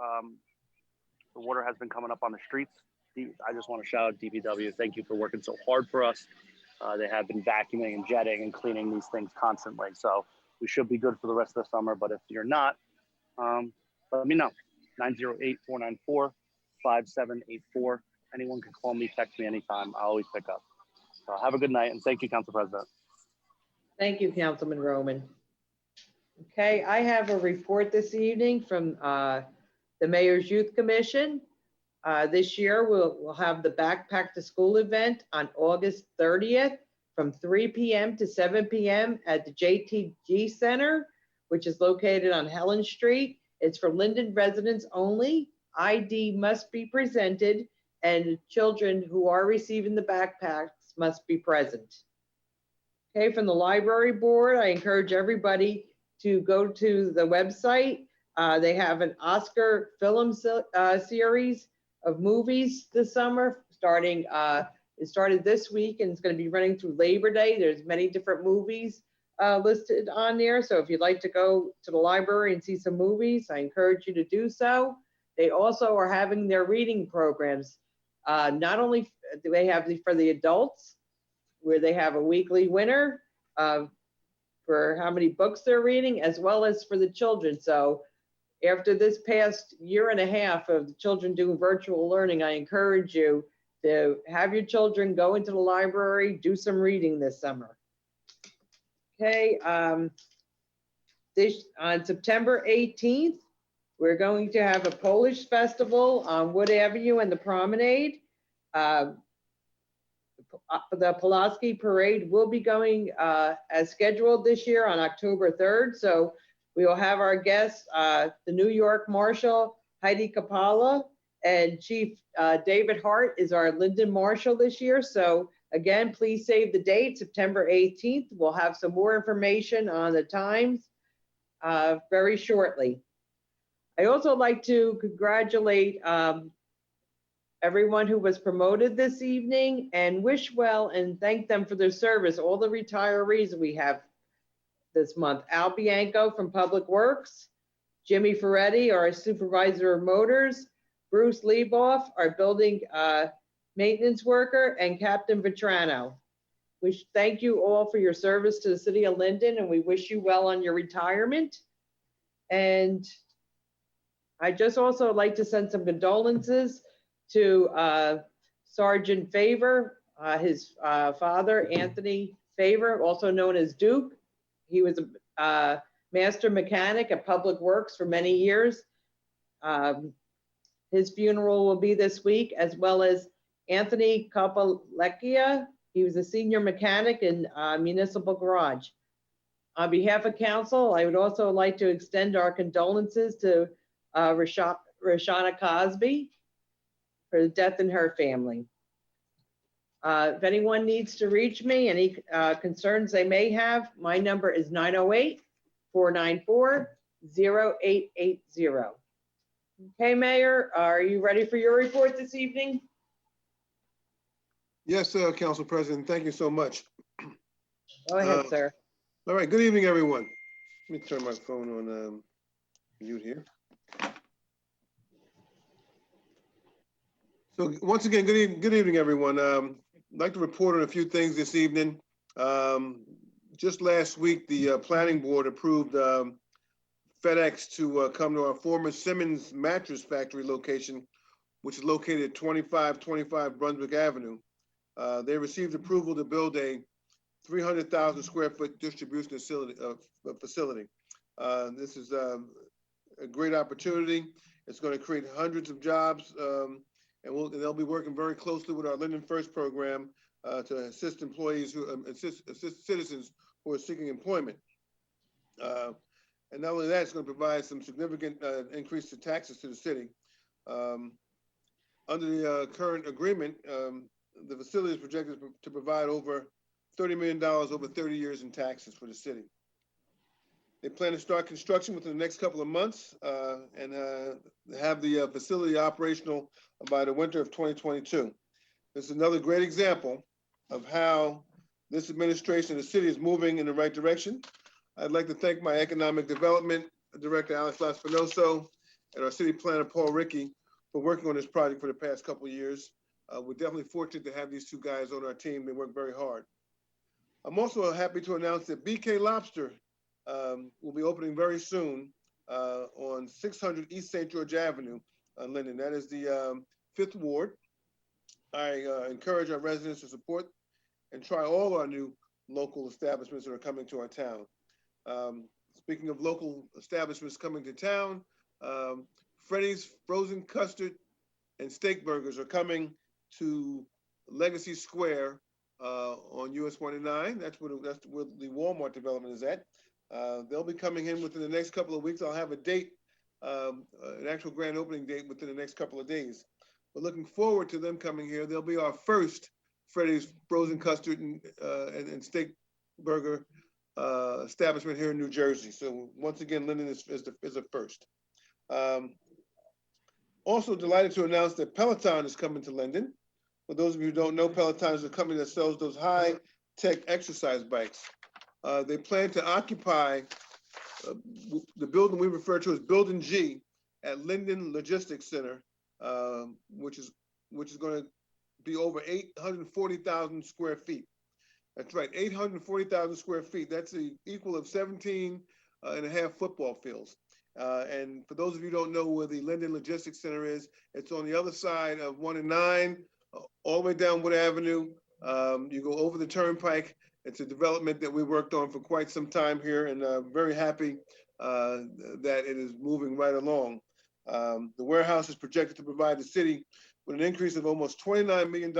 the water has been coming up on the streets. I just want to shout out DPW. Thank you for working so hard for us. They have been vacuuming and jetting and cleaning these things constantly. So we should be good for the rest of the summer. But if you're not, let me know. 908-494-5784. Anyone can call me, text me anytime. I'll always pick up. So have a good night, and thank you, Council President. Thank you, Councilman Roman. Okay, I have a report this evening from the Mayor's Youth Commission. This year, we'll have the Backpack to School event on August 30th from 3 p.m. to 7 p.m. at the JTG Center, which is located on Helen Street. It's for Linden residents only. ID must be presented, and children who are receiving the backpacks must be present. Okay, from the library board, I encourage everybody to go to the website. They have an Oscar film series of movies this summer, starting, it started this week and it's going to be running through Labor Day. There's many different movies listed on there. So if you'd like to go to the library and see some movies, I encourage you to do so. They also are having their reading programs. Not only do they have for the adults, where they have a weekly winner for how many books they're reading, as well as for the children. So after this past year and a half of the children doing virtual learning, I encourage you to have your children go into the library, do some reading this summer. Okay, on September 18th, we're going to have a Polish festival on Wood Avenue and the Promenade. The Pulaski Parade will be going as scheduled this year on October 3rd. So we will have our guests, the New York Marshal, Heidi Kapala, and Chief David Hart is our Linden Marshal this year. So again, please save the date, September 18th. We'll have some more information on the times very shortly. I also like to congratulate everyone who was promoted this evening and wish well and thank them for their service. All the retirees we have this month: Al Bianco from Public Works, Jimmy Ferretti, our Supervisor of Motors, Bruce Lieboff, our Building Maintenance Worker, and Captain Vetrano. Thank you all for your service to the city of Linden, and we wish you well on your retirement. And I just also like to send some condolences to Sergeant Favor, his father, Anthony Favor, also known as Duke. He was a master mechanic at Public Works for many years. His funeral will be this week, as well as Anthony Capalecchia. He was a senior mechanic in Municipal Garage. On behalf of council, I would also like to extend our condolences to Rashana Cosby for the death in her family. If anyone needs to reach me, any concerns they may have, my number is 908-494-0880. Okay, Mayor, are you ready for your report this evening? Yes, Council President, thank you so much. Go ahead, sir. All right, good evening, everyone. Let me turn my phone on mute here. So once again, good evening, everyone. I'd like to report on a few things this evening. Just last week, the Planning Board approved FedEx to come to our former Simmons Mattress Factory location, which is located at 2525 Brunswick Avenue. They received approval to build a 300,000 square foot distribution facility. This is a great opportunity. It's going to create hundreds of jobs, and they'll be working very closely with our Linden First program to assist employees assist citizens who are seeking employment. And not only that, it's going to provide some significant increase to taxes to the city. Under the current agreement, the facility is projected to provide over $30 million over 30 years in taxes for the city. They plan to start construction within the next couple of months and have the facility operational by the winter of 2022. This is another great example of how this administration of the city is moving in the right direction. I'd like to thank my Economic Development Director, Alex Laspinoso, and our City Planner, Paul Rickey, for working on this project for the past couple of years. We're definitely fortunate to have these two guys on our team. They work very hard. I'm also happy to announce that BK Lobster will be opening very soon on 600 East St. George Avenue on Linden. That is the 5th Ward. I encourage our residents to support and try all our new local establishments that are coming to our town. Speaking of local establishments coming to town, Freddy's Frozen Custard and Steak Burgers are coming to Legacy Square on US 29. That's where the Walmart development is at. They'll be coming in within the next couple of weeks. I'll have a date, an actual grand opening date within the next couple of days. We're looking forward to them coming here. They'll be our first Freddy's Frozen Custard and Steak Burger establishment here in New Jersey. So once again, Linden is a first. Also delighted to announce that Peloton is coming to Linden. For those of you who don't know, Peloton is a company that sells those high-tech exercise bikes. They plan to occupy the building we refer to as Building G at Linden Logistics Center, which is going to be over 840,000 square feet. That's right, 840,000 square feet. That's the equal of 17 and a half football fields. And for those of you who don't know where the Linden Logistics Center is, it's on the other side of 1 and 9, all the way down Wood Avenue. You go over the turnpike. It's a development that we worked on for quite some time here, and very happy that it is moving right along. The warehouse is projected to provide the city with an increase of almost $29 million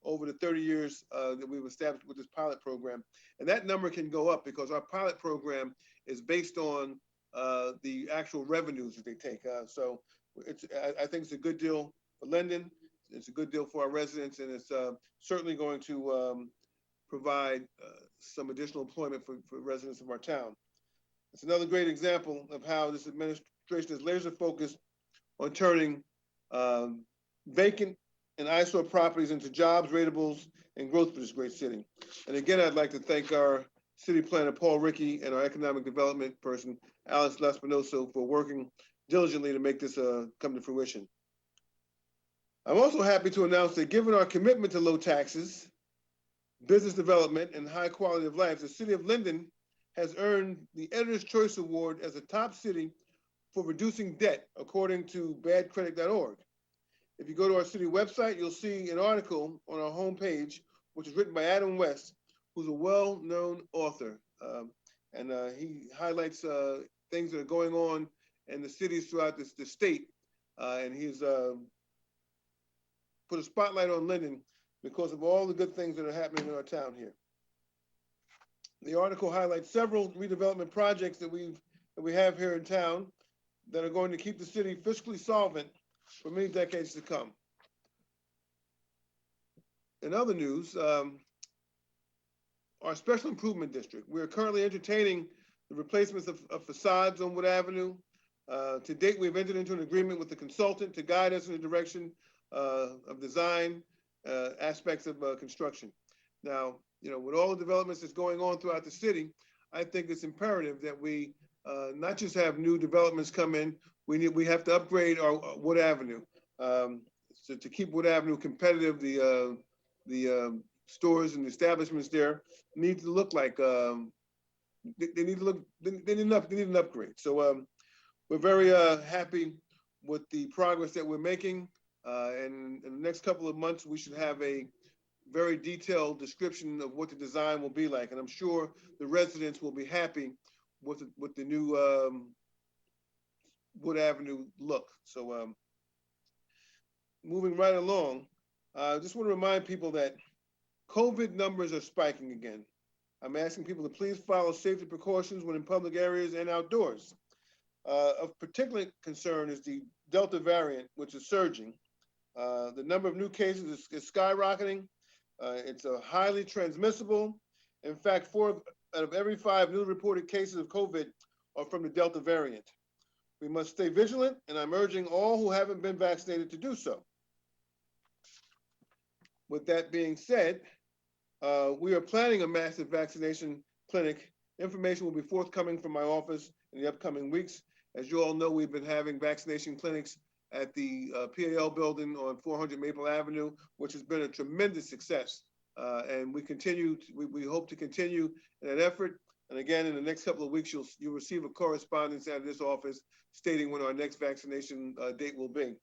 over the 30 years that we've established with this pilot program. And that number can go up because our pilot program is based on the actual revenues that they take. So I think it's a good deal for Linden. It's a good deal for our residents, and it's certainly going to provide some additional employment for residents of our town. It's another great example of how this administration is laser focused on turning vacant and eyesore properties into jobs, ratables, and growth for this great city. And again, I'd like to thank our city planner, Paul Rickey, and our economic development person, Alex Laspinoso, for working diligently to make this come to fruition. I'm also happy to announce that given our commitment to low taxes, business development, and high quality of life, the city of Linden has earned the Editor's Choice Award as a top city for reducing debt, according to badcredit.org. If you go to our city website, you'll see an article on our homepage, which is written by Adam West, who's a well-known author. He highlights things that are going on in the cities throughout the state. And he's put a spotlight on Linden because of all the good things that are happening in our town here. The article highlights several redevelopment projects that we have here in town that are going to keep the city fiscally solvent for many decades to come. In other news, our special improvement district, we are currently entertaining the replacements of facades on Wood Avenue. To date, we've entered into an agreement with the consultant to guide us in the direction of design aspects of construction. Now, with all the developments that's going on throughout the city, I think it's imperative that we not just have new developments come in, we have to upgrade our Wood Avenue. So to keep Wood Avenue competitive, the stores and establishments there need to look like they need an upgrade. So we're very happy with the progress that we're making. And in the next couple of months, we should have a very detailed description of what the design will be like. And I'm sure the residents will be happy with the new Wood Avenue look. So moving right along, I just want to remind people that COVID numbers are spiking again. I'm asking people to please follow safety precautions when in public areas and outdoors. Of particular concern is the Delta variant, which is surging. The number of new cases is skyrocketing. It's a highly transmissible. In fact, 4 out of every 5 newly reported cases of COVID are from the Delta variant. We must stay vigilant, and I'm urging all who haven't been vaccinated to do so. With that being said, we are planning a massive vaccination clinic. Information will be forthcoming from my office in the upcoming weeks. As you all know, we've been having vaccination clinics at the PAL building on 400 Maple Avenue, which has been a tremendous success. And we hope to continue in that effort. And again, in the next couple of weeks, you'll receive a correspondence out of this office stating when our next vaccination date will be.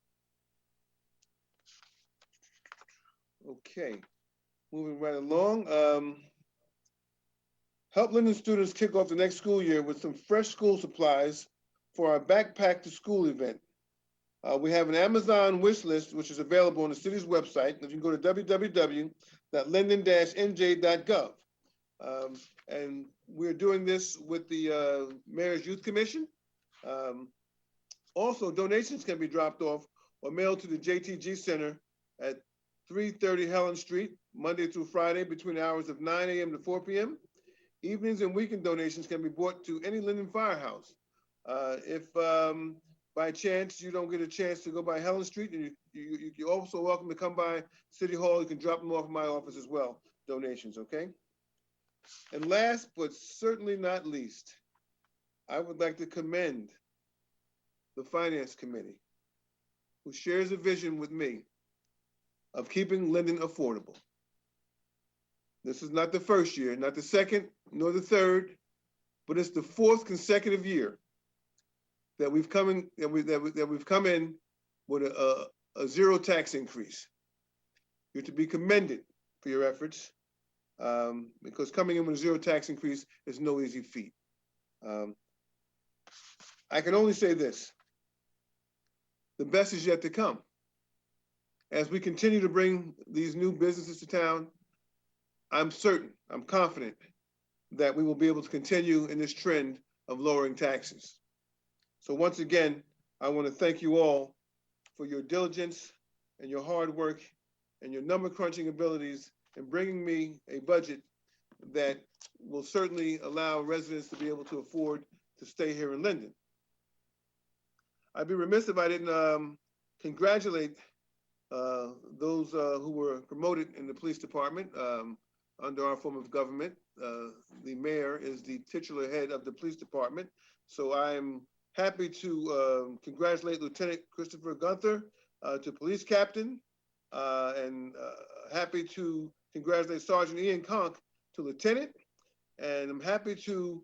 Okay, moving right along. Help Linden students kick off the next school year with some fresh school supplies for our Backpack to School event. We have an Amazon wish list, which is available on the city's website. You can go to www.linden-nj.gov. And we're doing this with the Mayor's Youth Commission. Also, donations can be dropped off or mailed to the JTG Center at 330 Helen Street, Monday through Friday, between the hours of 9 a.m. to 4 p.m. Evenings and weekend donations can be brought to any Linden firehouse. If by chance you don't get a chance to go by Helen Street, and you're also welcome to come by City Hall. You can drop them off in my office as well, donations, okay? And last but certainly not least, I would like to commend the Finance Committee, who shares a vision with me of keeping Linden affordable. This is not the first year, not the second, nor the third, but it's the 4th consecutive year that we've come in with a zero tax increase. You're to be commended for your efforts, because coming in with a zero tax increase is no easy feat. I can only say this: the best is yet to come. As we continue to bring these new businesses to town, I'm confident that we will be able to continue in this trend of lowering taxes. So once again, I want to thank you all for your diligence and your hard work and your number crunching abilities in bringing me a budget that will certainly allow residents to be able to afford to stay here in Linden. I'd be remiss if I didn't congratulate those who were promoted in the police department under our form of government. The mayor is the titular head of the police department. So I'm happy to congratulate Lieutenant Christopher Gunther to police captain, and happy to congratulate Sergeant Ian Conk to lieutenant. And I'm happy to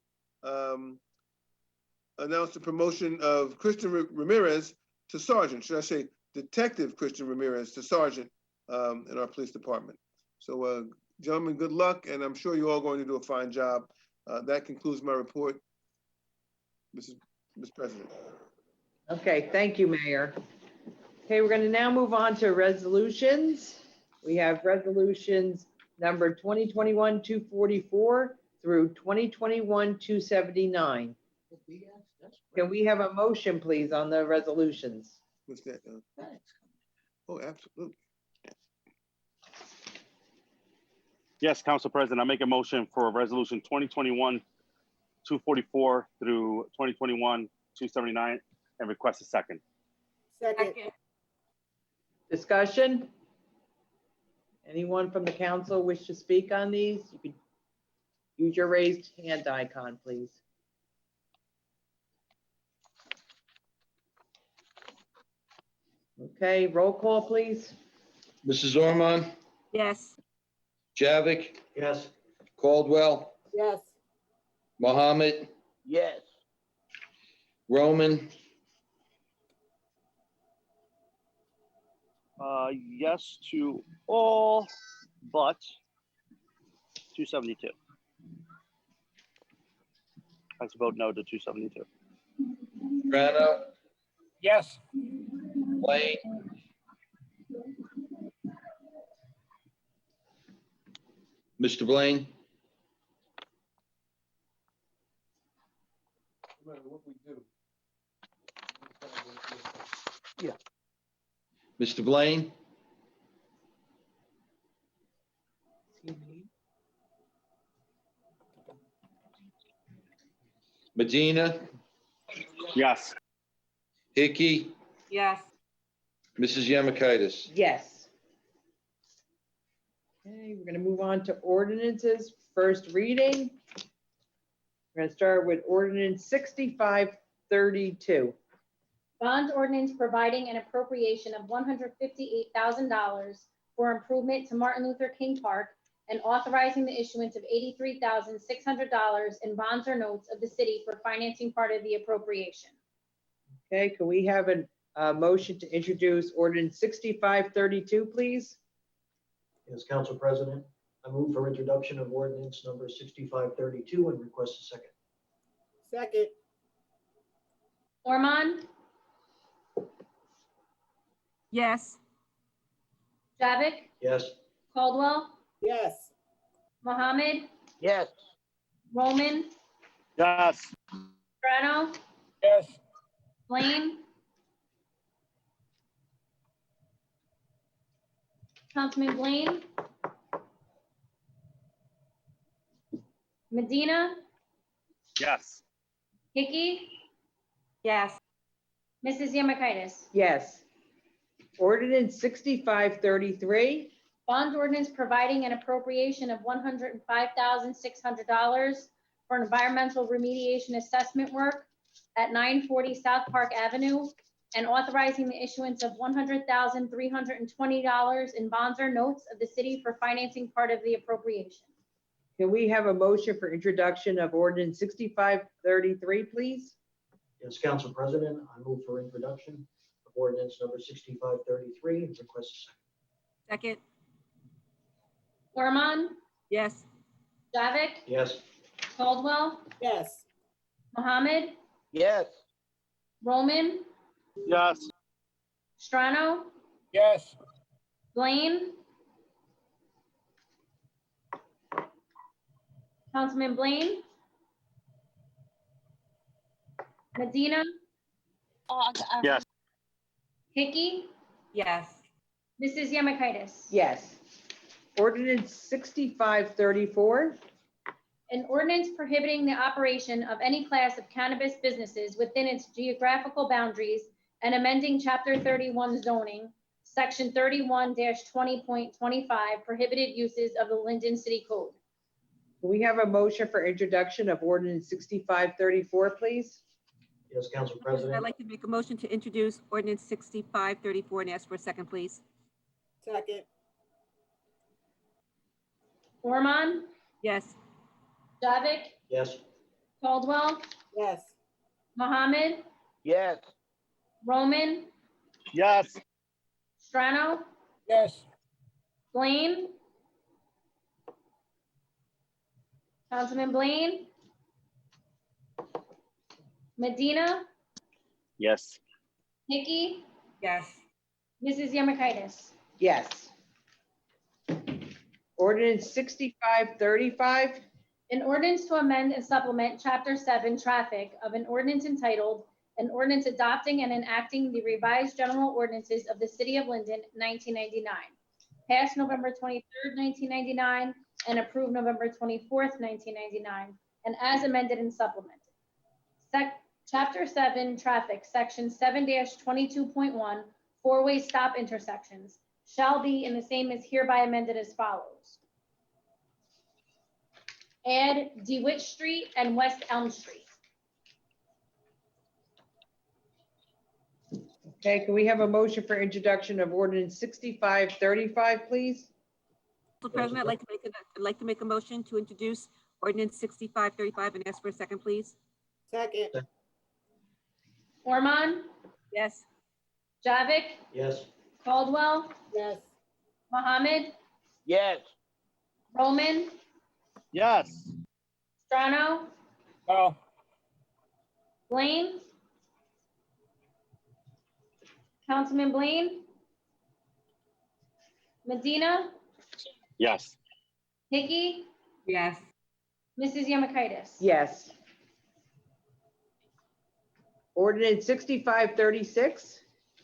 announce the promotion of Christian Ramirez to sergeant. Should I say Detective Christian Ramirez to sergeant in our police department. So gentlemen, good luck, and I'm sure you're all going to do a fine job. That concludes my report, Mr. President. Okay, thank you, Mayor. Okay, we're going to now move on to resolutions. We have resolutions number 2021-244 through 2021-279. Can we have a motion, please, on the resolutions? What's that? Oh, absolutely. Yes, Council President, I make a motion for resolution 2021-244 through 2021-279 and request a second. Second. Discussion? Anyone from the council wish to speak on these? You could use your raised hand icon, please. Okay, roll call, please. Mrs. Ormond, Yes. Javik, Yes. Caldwell, Yes. Mohammed, Yes. Roman, Yes to all but 272. I vote no to 272. Strano, Yes. Blaine, Mr. Blaine, No matter what we do. Mr. Blaine, Medina, Yes. Hickey, Yes. Mrs. Yemakaitis. Yes. Okay, we're going to move on to ordinances, first reading. We're going to start with ordinance 6532. Bond ordinance providing an appropriation of $158,000 for improvement to Martin Luther King Park and authorizing the issuance of $83,600 in bonds or notes of the city for financing part of the appropriation. Okay, can we have a motion to introduce ordinance 6532, please? Yes, Council President, I move for introduction of ordinance number 6532 and request a second. Second. Ormond, Yes. Javik, Yes. Caldwell, Yes. Mohammed, Yes. Roman, Yes. Strano, Yes. Blaine, Councilman Blaine, Medina, Yes. Hickey, Yes. Mrs. Yemakaitis. Yes. Ordinance 6533. Bond ordinance providing an appropriation of $105,600 for environmental remediation assessment work at 940 South Park Avenue and authorizing the issuance of $100,320 in bonds or notes of the city for financing part of the appropriation. Can we have a motion for introduction of ordinance 6533, please? Yes, Council President, I move for introduction of ordinance number 6533 and request a second. Second. Ormond, Yes. Javik, Yes. Caldwell, Yes. Mohammed, Yes. Roman, Yes. Strano, Yes. Blaine, Councilman Blaine, Medina, Yes. Hickey, Yes. Mrs. Yemakaitis. Yes. Ordinance 6534. An ordinance prohibiting the operation of any class of cannabis businesses within its geographical boundaries and amending Chapter 31 zoning, Section 31-20.25, prohibited uses of the Linden City Code. Can we have a motion for introduction of ordinance 6534, please? Yes, Council I'd President. like to make a motion to introduce ordinance 6534 and ask for a second, please. Second. Ormond, Yes. Javik, Yes. Caldwell, Yes. Mohammed, Yes. Roman, Yes. Strano, Yes. Blaine, Councilman Blaine, Medina, Yes. Hickey, Yes. Mrs. Yemakaitis. Yes. Ordinance 6535. An ordinance to amend and supplement Chapter 7 Traffic of an ordinance entitled, an ordinance adopting and enacting the revised general ordinances of the City of Linden, 1999, passed November 23rd, 1999, and approved November 24th, 1999, and as amended and supplemented. Chapter 7 Traffic, Section 7-22.1, four-way stop intersections, shall be and the same is hereby amended as follows. Add DeWitt Street and West Elm Street. Okay, can we have a motion for introduction of ordinance 6535, please? Council President, I'd like to make a motion to introduce ordinance 6535 and ask for a second, please. Second. Ormond, Yes. Javik, Yes. Caldwell, Yes. Mohammed, Yes. Roman, Yes. Strano, No. Blaine, Councilman Blaine, Medina, Yes. Hickey, Yes. Mrs. Yemakaitis. Yes. Ordinance 6536.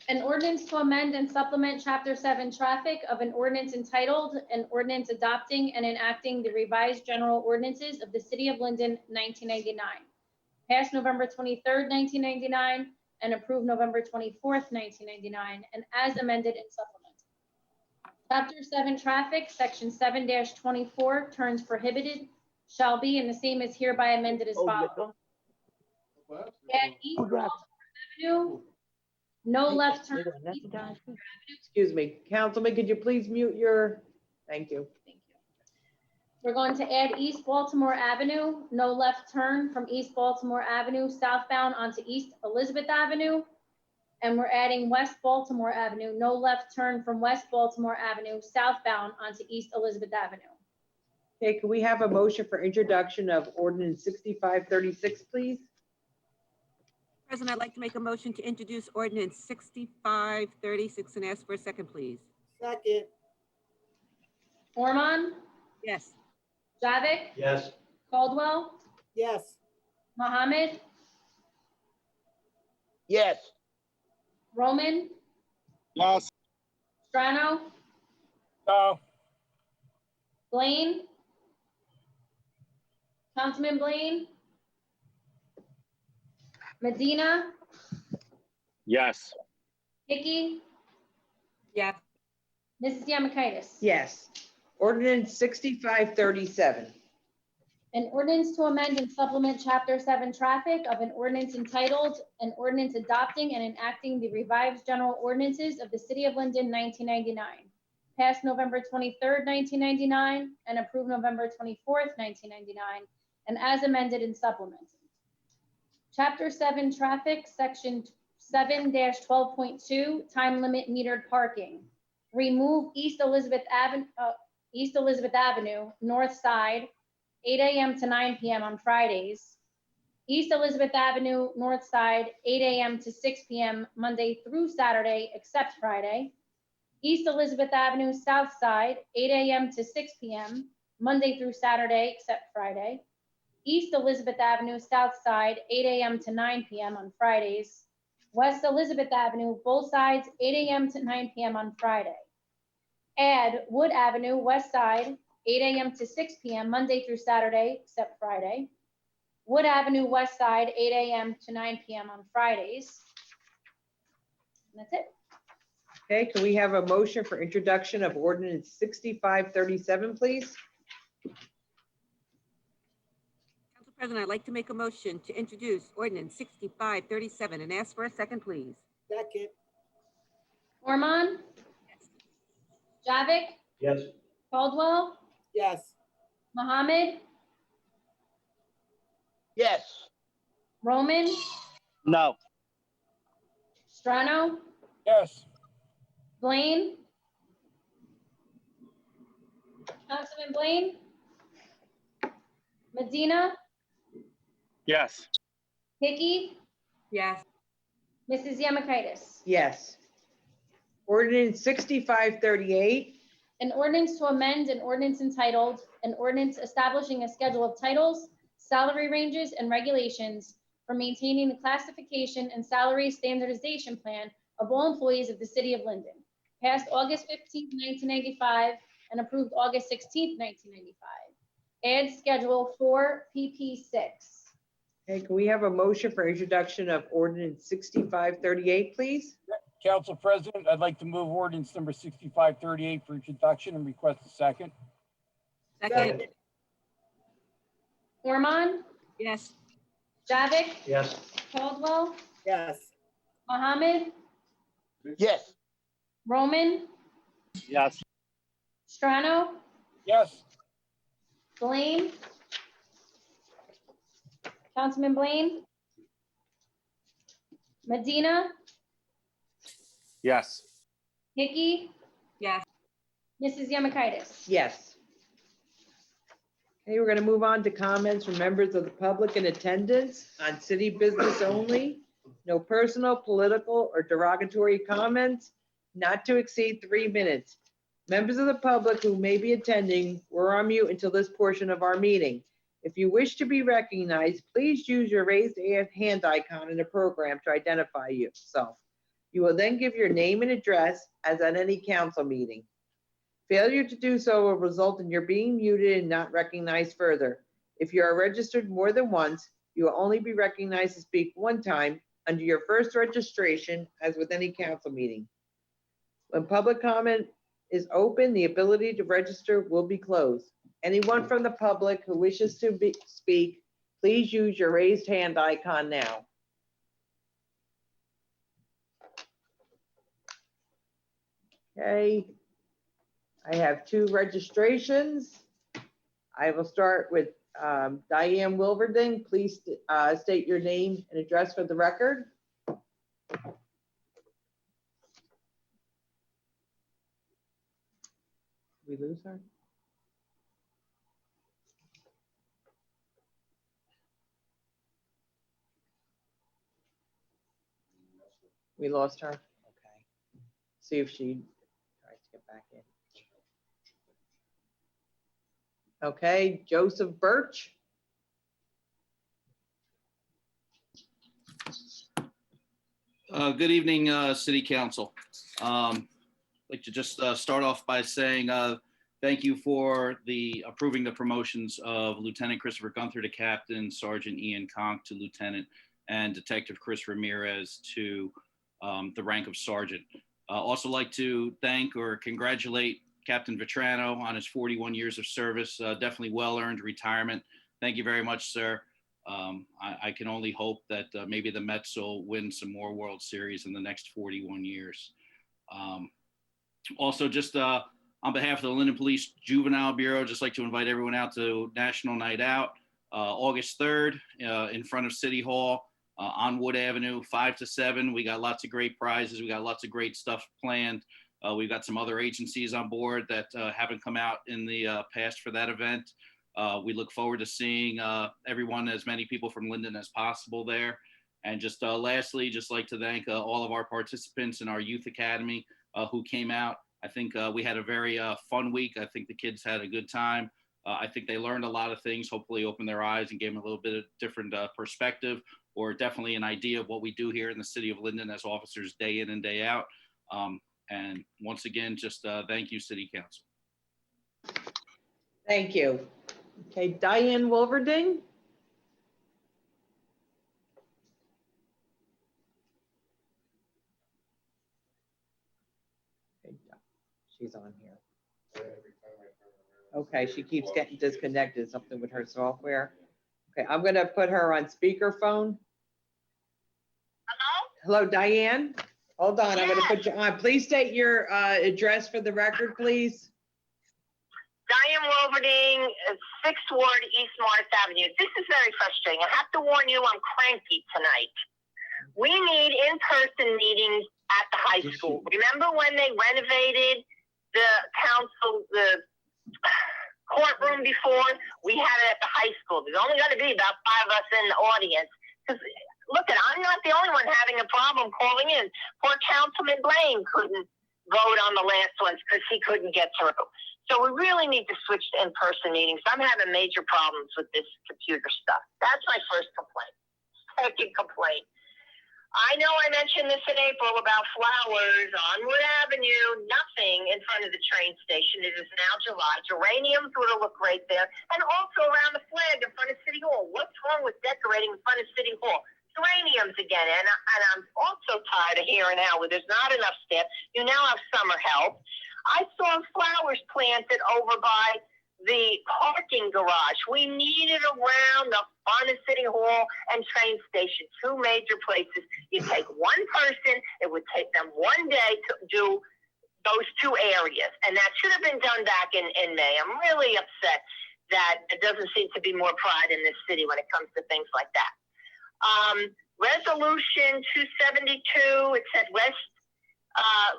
An ordinance to amend and supplement Chapter 7 Traffic of an ordinance entitled, an ordinance adopting and enacting the revised general ordinances of the City of Linden, 1999, passed November 23rd, 1999, and approved November 24th, 1999, and as amended and supplemented. Chapter 7 Traffic, Section 7-24, turns prohibited, shall be, and the same is hereby amended as follows. At East Baltimore Avenue, no left turn. Excuse me, Councilman, could you please mute your, thank you. We're going to add East Baltimore Avenue, no left turn from East Baltimore Avenue southbound onto East Elizabeth Avenue. And we're adding West Baltimore Avenue, no left turn from West Baltimore Avenue southbound onto East Elizabeth Avenue. Okay, can we have a motion for introduction of ordinance 6536, please? President, I'd like to make a motion to introduce ordinance 6536 and ask for a second, please. Second. Ormond, Yes. Javik, Yes. Caldwell, Yes. Mohammed, Yes. Roman, Yes. Strano, No. Blaine, Councilman Blaine, Medina, Yes. Hickey, Yes. Mrs. Yemakaitis. Yes. Ordinance 6537. An ordinance to amend and supplement Chapter 7 Traffic of an ordinance entitled, an ordinance adopting and enacting the revised general ordinances of the City of Linden, 1999, passed November 23rd, 1999, and approved November 24th, 1999, and as amended and supplemented. Chapter 7 Traffic, Section 7-12.2, time limit metered parking. Remove East Elizabeth Avenue, north side, 8 a.m. to 9 p.m. on Fridays. East Elizabeth Avenue, north side, 8 a.m. to 6 p.m. Monday through Saturday, except Friday. East Elizabeth Avenue, south side, 8 a.m. to 6 p.m. Monday through Saturday, except Friday. East Elizabeth Avenue, south side, 8 a.m. to 9 p.m. on Fridays. West Elizabeth Avenue, both sides, 8 a.m. to 9 p.m. on Friday. Add Wood Avenue, west side, 8 a.m. to 6 p.m. Monday through Saturday, except Friday. Wood Avenue, west side, 8 a.m. to 9 p.m. on Fridays. And that's it. Okay, can we have a motion for introduction of ordinance 6537, please? Council President, I'd like to make a motion to introduce ordinance 6537 and ask for a second, please. Second. Ormond, Javik, Yes. Caldwell, Yes. Mohammed, Yes. Roman, No. Strano, Yes. Blaine. Councilman Blaine, Medina, Yes. Hickey, Yes. Mrs. Yemakaitis. Yes. Ordinance 6538. An ordinance to amend an ordinance entitled, an ordinance establishing a schedule of titles, salary ranges, and regulations for maintaining the classification and salary standardization plan of all employees of the city of Linden, passed August 15th, 1995, and approved August 16th, 1995. Add Schedule 4 PP6. Okay, can we have a motion for introduction of ordinance 6538, please? Council President, I'd like to move ordinance number 6538 for introduction and request a second. Second. Ormond, Yes. Javik, Yes. Caldwell, Yes. Mohammed, Yes. Roman, Yes. Strano, Yes. Blaine. Councilman Blaine, Medina, Yes. Hickey, Yes. Mrs. Yemakaitis. Yes. Okay, we're going to move on to comments from members of the public in attendance on city business only. No personal, political, or derogatory comments, not to exceed 3 minutes. Members of the public who may be attending were on mute until this portion of our meeting. If you wish to be recognized, please use your raised hand icon in the program to identify yourself. You will then give your name and address as at any council meeting. Failure to do so will result in your being muted and not recognized further. If you are registered more than once, you will only be recognized to speak one time under your first registration, as with any council meeting. When public comment is open, the ability to register will be closed. Anyone from the public who wishes to speak, please use your raised hand icon now. Okay. I have 2 registrations. I will start with Diane Wilverding. Please state your name and address for the record. We lose her? We lost her? Okay. See if she tries to get back in. Okay, Joseph Birch. Good evening, City Council. I'd like to just start off by saying thank you for approving the promotions of Lieutenant Christopher Gunther to Captain, Sergeant Ian Conk to Lieutenant, and Detective Chris Ramirez to the rank of Sergeant. Also like to thank or congratulate Captain Vetrano on his 41 years of service. Definitely well-earned retirement. Thank you very much, sir. I can only hope that maybe the Mets will win some more World Series in the next 41 years. Also, just on behalf of the Linden Police Juvenile Bureau, just like to invite everyone out to National Night Out, August 3rd in front of City Hall on Wood Avenue, 5 to 7. We got lots of great prizes. We got lots of great stuff planned. We've got some other agencies on board that haven't come out in the past for that event. We look forward to seeing everyone, as many people from Linden as possible there. And just lastly, just like to thank all of our participants in our Youth Academy who came out. I think we had a very fun week. I think the kids had a good time. I think they learned a lot of things, hopefully opened their eyes and gave them a little bit of different perspective, or definitely an idea of what we do here in the city of Linden as officers day in and day out. And once again, just thank you, City Council. Thank you. Okay, Diane Wilverding. She's on here. Okay, she keeps getting disconnected, something with her software. Okay, I'm gonna put her on speakerphone. Hello, Diane. Hold on, I'm gonna put you on. Please state your address for the record, please. Diane Wolverding, 6th Ward, East Morris Avenue. This is very frustrating. I have to warn you, I'm cranky tonight. We need in-person meetings at the high school. Remember when they renovated the courtroom before? We had it at the high school. There's only going to be about 5 of us in the audience. Because look, I'm not the only one having a problem calling in. Poor Councilman Blaine couldn't vote on the last ones because he couldn't get through. So we really need to switch to in-person meetings. I'm having major problems with this computer stuff. That's my first complaint. Second complaint. I know I mentioned this in April about flowers on Wood Avenue, nothing in front of the train station. It is now July. Geraniums would have looked great there. And also around the flag in front of City Hall. What's wrong with decorating in front of City Hall? Geraniums again. And I'm also tired of hearing now where there's not enough staff. You now have summer help. I saw flowers planted over by the parking garage. We need it around the front of City Hall and train station, 2 major places. You take one person, it would take them one day to do those 2 areas. And that should have been done back in May. I'm really upset that there doesn't seem to be more pride in this city when it comes to things like that. Resolution 272, it said West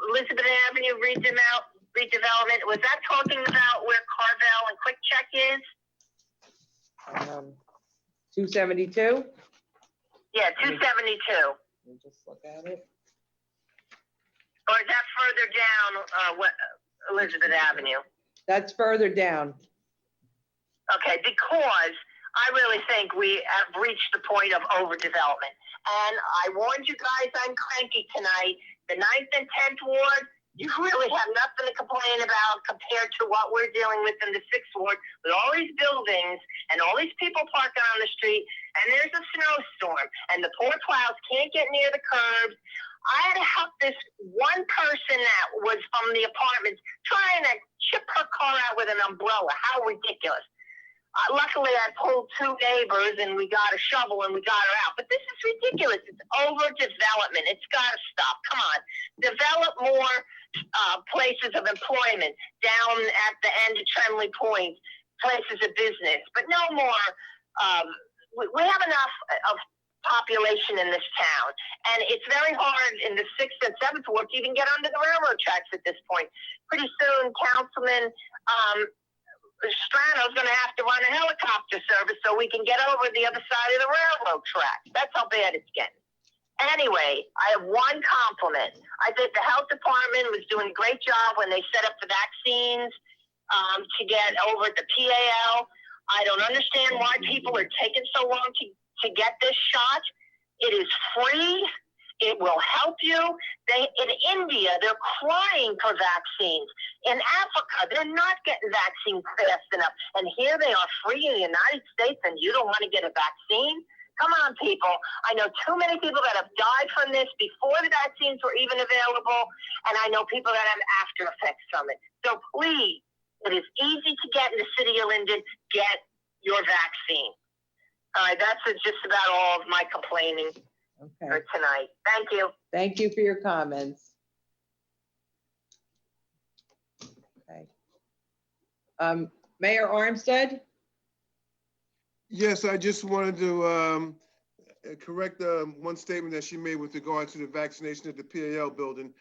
Elizabeth Avenue redevelopment. Was that talking about where Carvel and Quick Check is? 272? Yeah, 272. Let me just look at it. Or is that further down Elizabeth Avenue? That's further down. Okay, because I really think we have reached the point of overdevelopment. And I warned you guys I'm cranky tonight. The 9th and 10th Ward, you really have nothing to complain about compared to what we're dealing with in the 6th Ward with all these buildings and all these people parking on the street, and there's a snowstorm, and the poor plows can't get near the curbs. I had to help this one person that was from the apartments trying to chip her car out with an umbrella. How ridiculous. Luckily, I pulled 2 neighbors and we got a shovel and we got her out. But this is ridiculous. It's overdevelopment. It's got to stop. Come on. Develop more places of employment down at the end of Tremley Point, places of business. But no more. We have enough of population in this town. And it's very hard in the 6th and 7th Ward to even get onto the railroad tracks at this point. Pretty soon, Councilman Strano's going to have to run a helicopter service so we can get over the other side of the railroad track. That's how bad it's getting. Anyway, I have one compliment. I think the health department was doing a great job when they set up the vaccines to get over the PAL. I don't understand why people are taking so long to get this shot. It is free. It will help you. In India, they're crying for vaccines. In Africa, they're not getting vaccines fast enough. And here they are free in the United States, and you don't want to get a vaccine? Come on, people. I know too many people that have died from this before the vaccines were even available, and I know people that have after effects from it. So please, it is easy to get in the city of Linden. Get your vaccine. All right, that's just about all of my complaining for tonight. Thank you. Thank you for your comments. Okay. Mayor Armstead? Yes, I just wanted to correct one statement that she made with regard to the vaccination at the PAL building.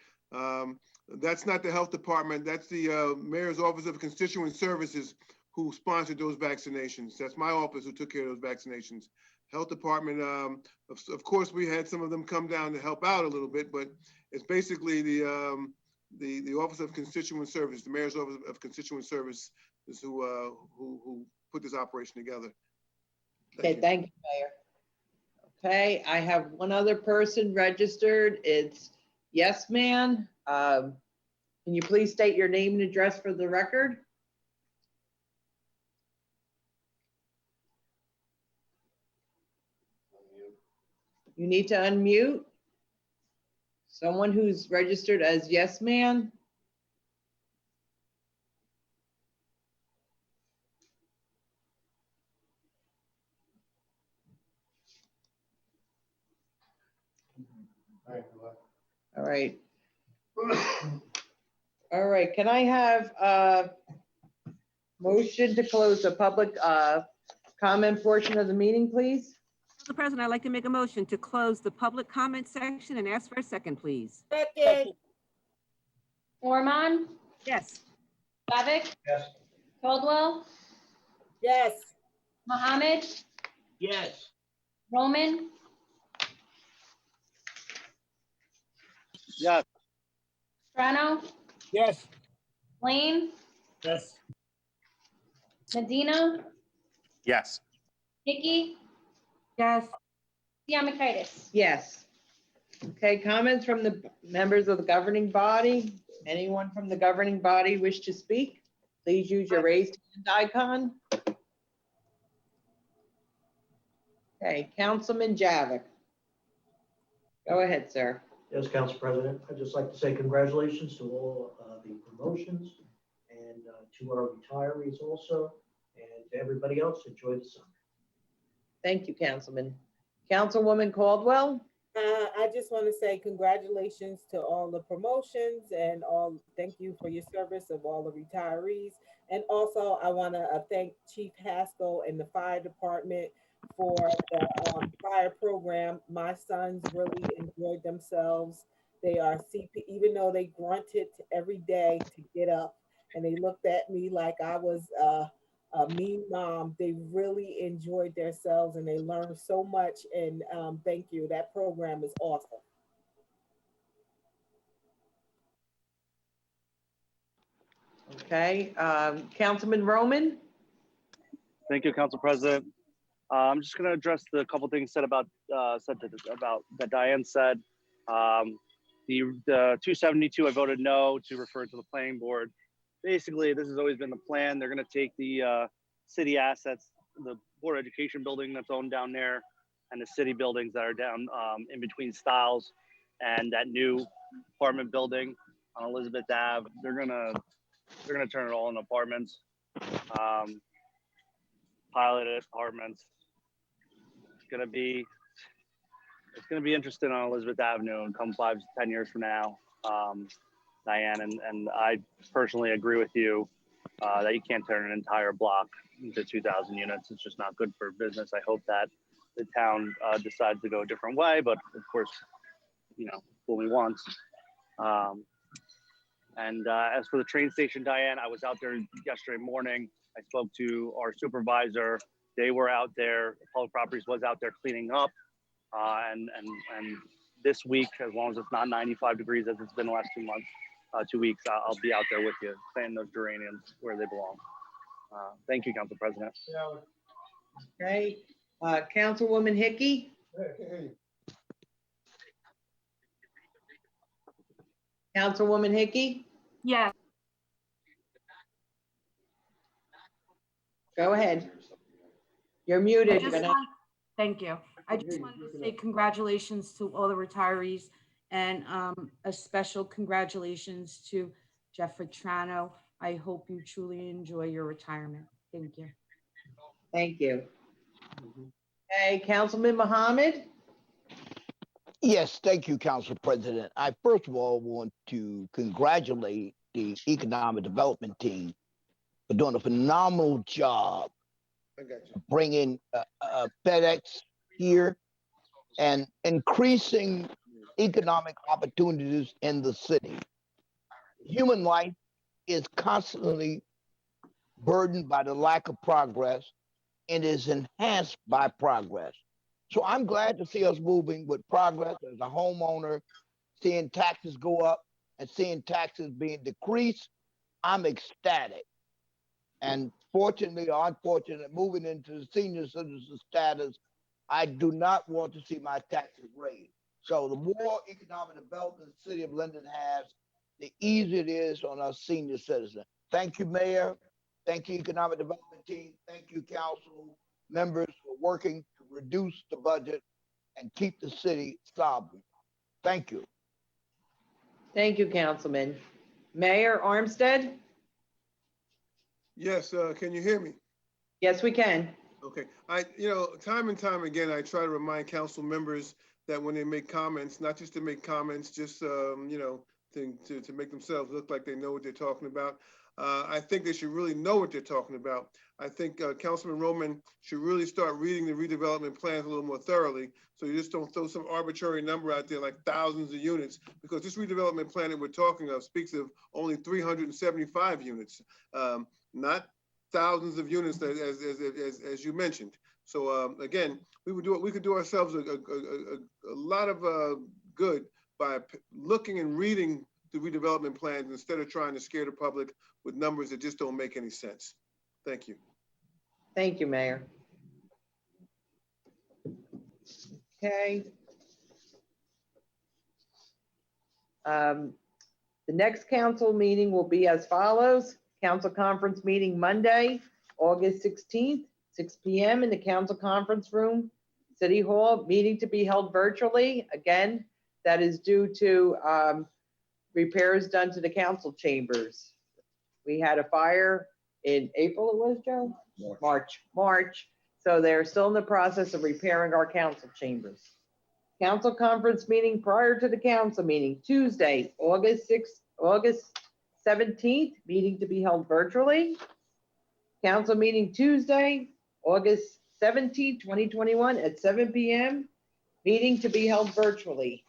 That's not the health department. That's the Mayor's Office of Constituent Services who sponsored those vaccinations. That's my office who took care of those vaccinations. Health department, of course, we had some of them come down to help out a little bit, but it's basically the Office of Constituent Service, the Mayor's Office of Constituent Service is who put this operation together. Thank you, Mayor. Okay, I have one other person registered. It's Yes Man. Can you please state your name and address for the record? You need to unmute. Someone who's registered as Yes Man. All right. All right, can I have Motion to close the public comment portion of the meeting, please. Mr. President, I'd like to make a motion to close the public comment section and ask for a second, please. Second. Ormond, Yes. Savick, Yes. Caldwell, Yes. Mohammed, Yes. Roman, Yes. Strano, Yes. Lane, Yes. Medina, Yes. Hickey, Yes. Giammakis. Yes. Okay, comments from the members of the governing body? Anyone from the governing body wish to speak? Please use your raised hand icon. Okay, Councilman Javik. Go ahead, sir. Yes, Council President, I'd just like to say congratulations to all the promotions and to our retirees also, and to everybody else. Enjoy the summer. Thank you, Councilman. Councilwoman Caldwell? I just want to say congratulations to all the promotions and thank you for your service of all the retirees. And also I want to thank Chief Haskell and the fire department for the fire program. My sons really enjoyed themselves. They are even though they grunted every day to get up and they looked at me like I was a mean mom, they really enjoyed themselves and they learned so much. And thank you. That program is awesome. Okay, Councilman Roman? Thank you, Council President. I'm just going to address the couple things said about that Diane said. The 272, I voted no to refer to the planning board. Basically, this has always been the plan. They're going to take the city assets, the Board of Education building that's owned down there, and the city buildings that are down in between Styles and that new apartment building on Elizabeth Ave. They're gonna turn it all into apartments, piloted apartments. It's gonna be interesting on Elizabeth Avenue and come 5 to 10 years from now. Diane, and I personally agree with you that you can't turn an entire block into 2,000 units. It's just not good for business. I hope that the town decides to go a different way, but of course, fool me once. And as for the train station, Diane, I was out there yesterday morning. I spoke to our supervisor. They were out there. Public Properties was out there cleaning up. And this week, as long as it's not 95 degrees as it's been the last 2 months, 2 weeks, I'll be out there with you, planting those geraniums where they belong. Thank you, Council President. Okay, Councilwoman Hickey? Councilwoman Hickey? Yes. Go ahead. You're muted. Thank you. I just wanted to say congratulations to all the retirees and a special congratulations to Jeff Vetrano. I hope you truly enjoy your retirement. Thank you. Thank you. Hey, Councilman Mohammed? Yes, thank you, Council President. I first of all want to congratulate the Economic Development Team for doing a phenomenal job bringing FedEx here and increasing economic opportunities in the city. Human life is constantly burdened by the lack of progress and is enhanced by progress. So I'm glad to see us moving with progress as a homeowner, seeing taxes go up and seeing taxes being decreased. I'm ecstatic. And fortunately or unfortunately, moving into the senior citizen status, I do not want to see my taxes raised. So the more economic development the city of Linden has, the easier it is on our senior citizens. Thank you, Mayor. Thank you, Economic Development Team. Thank you, council members, for working to reduce the budget and keep the city sovereign. Thank you. Thank you, Councilman. Mayor Armstead? Yes, can you hear me? Yes, we can. Okay, time and time again, I try to remind council members that when they make comments, not just to make comments, just, to make themselves look like they know what they're talking about. I think they should really know what they're talking about. I think Councilman Roman should really start reading the redevelopment plans a little more thoroughly, so you just don't throw some arbitrary number out there like thousands of units, because this redevelopment plan that we're talking of speaks of only 375 units, not thousands of units as you mentioned. So again, we could do ourselves a lot of good by looking and reading the redevelopment plans instead of trying to scare the public with numbers that just don't make any sense. Thank you. Thank you, Mayor. Okay. The next council meeting will be as follows. Council conference meeting Monday, August 16th, 6 p.m. in the council conference room, City Hall, meeting to be held virtually. Again, that is due to repairs done to the council chambers. We had a fire in April, it was, Joe? March. So they're still in the process of repairing our council chambers. Council conference meeting prior to the council meeting, Tuesday, August 17th, meeting to be held virtually. Council meeting Tuesday, August 17th, 2021 at 7 p.m., meeting to be held virtually.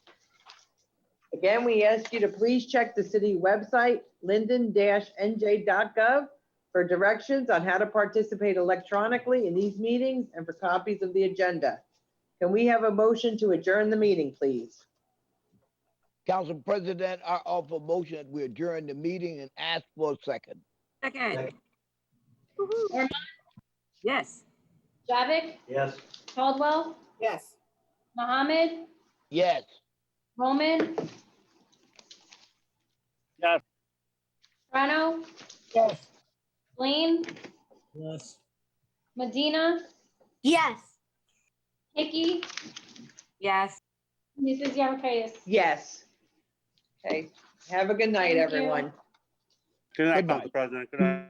Again, we ask you to please check the city website, linden-nj.gov, for directions on how to participate electronically in these meetings and for copies of the agenda. Can we have a motion to adjourn the meeting, please? Council President, I offer a motion that we adjourn the meeting and ask for a second. Second. Ormond, Yes. Javik, Yes. Yes. Caldwell, Mohammed, Yes. Roman, Yes. Toronto, Yes. Blaine, Yes. Medina, Yes. Hickey, Yes. Mrs. Yarkayis. Yes. Okay, have a good night, Thank you. everyone. Good night, Good night. Council President. Good night.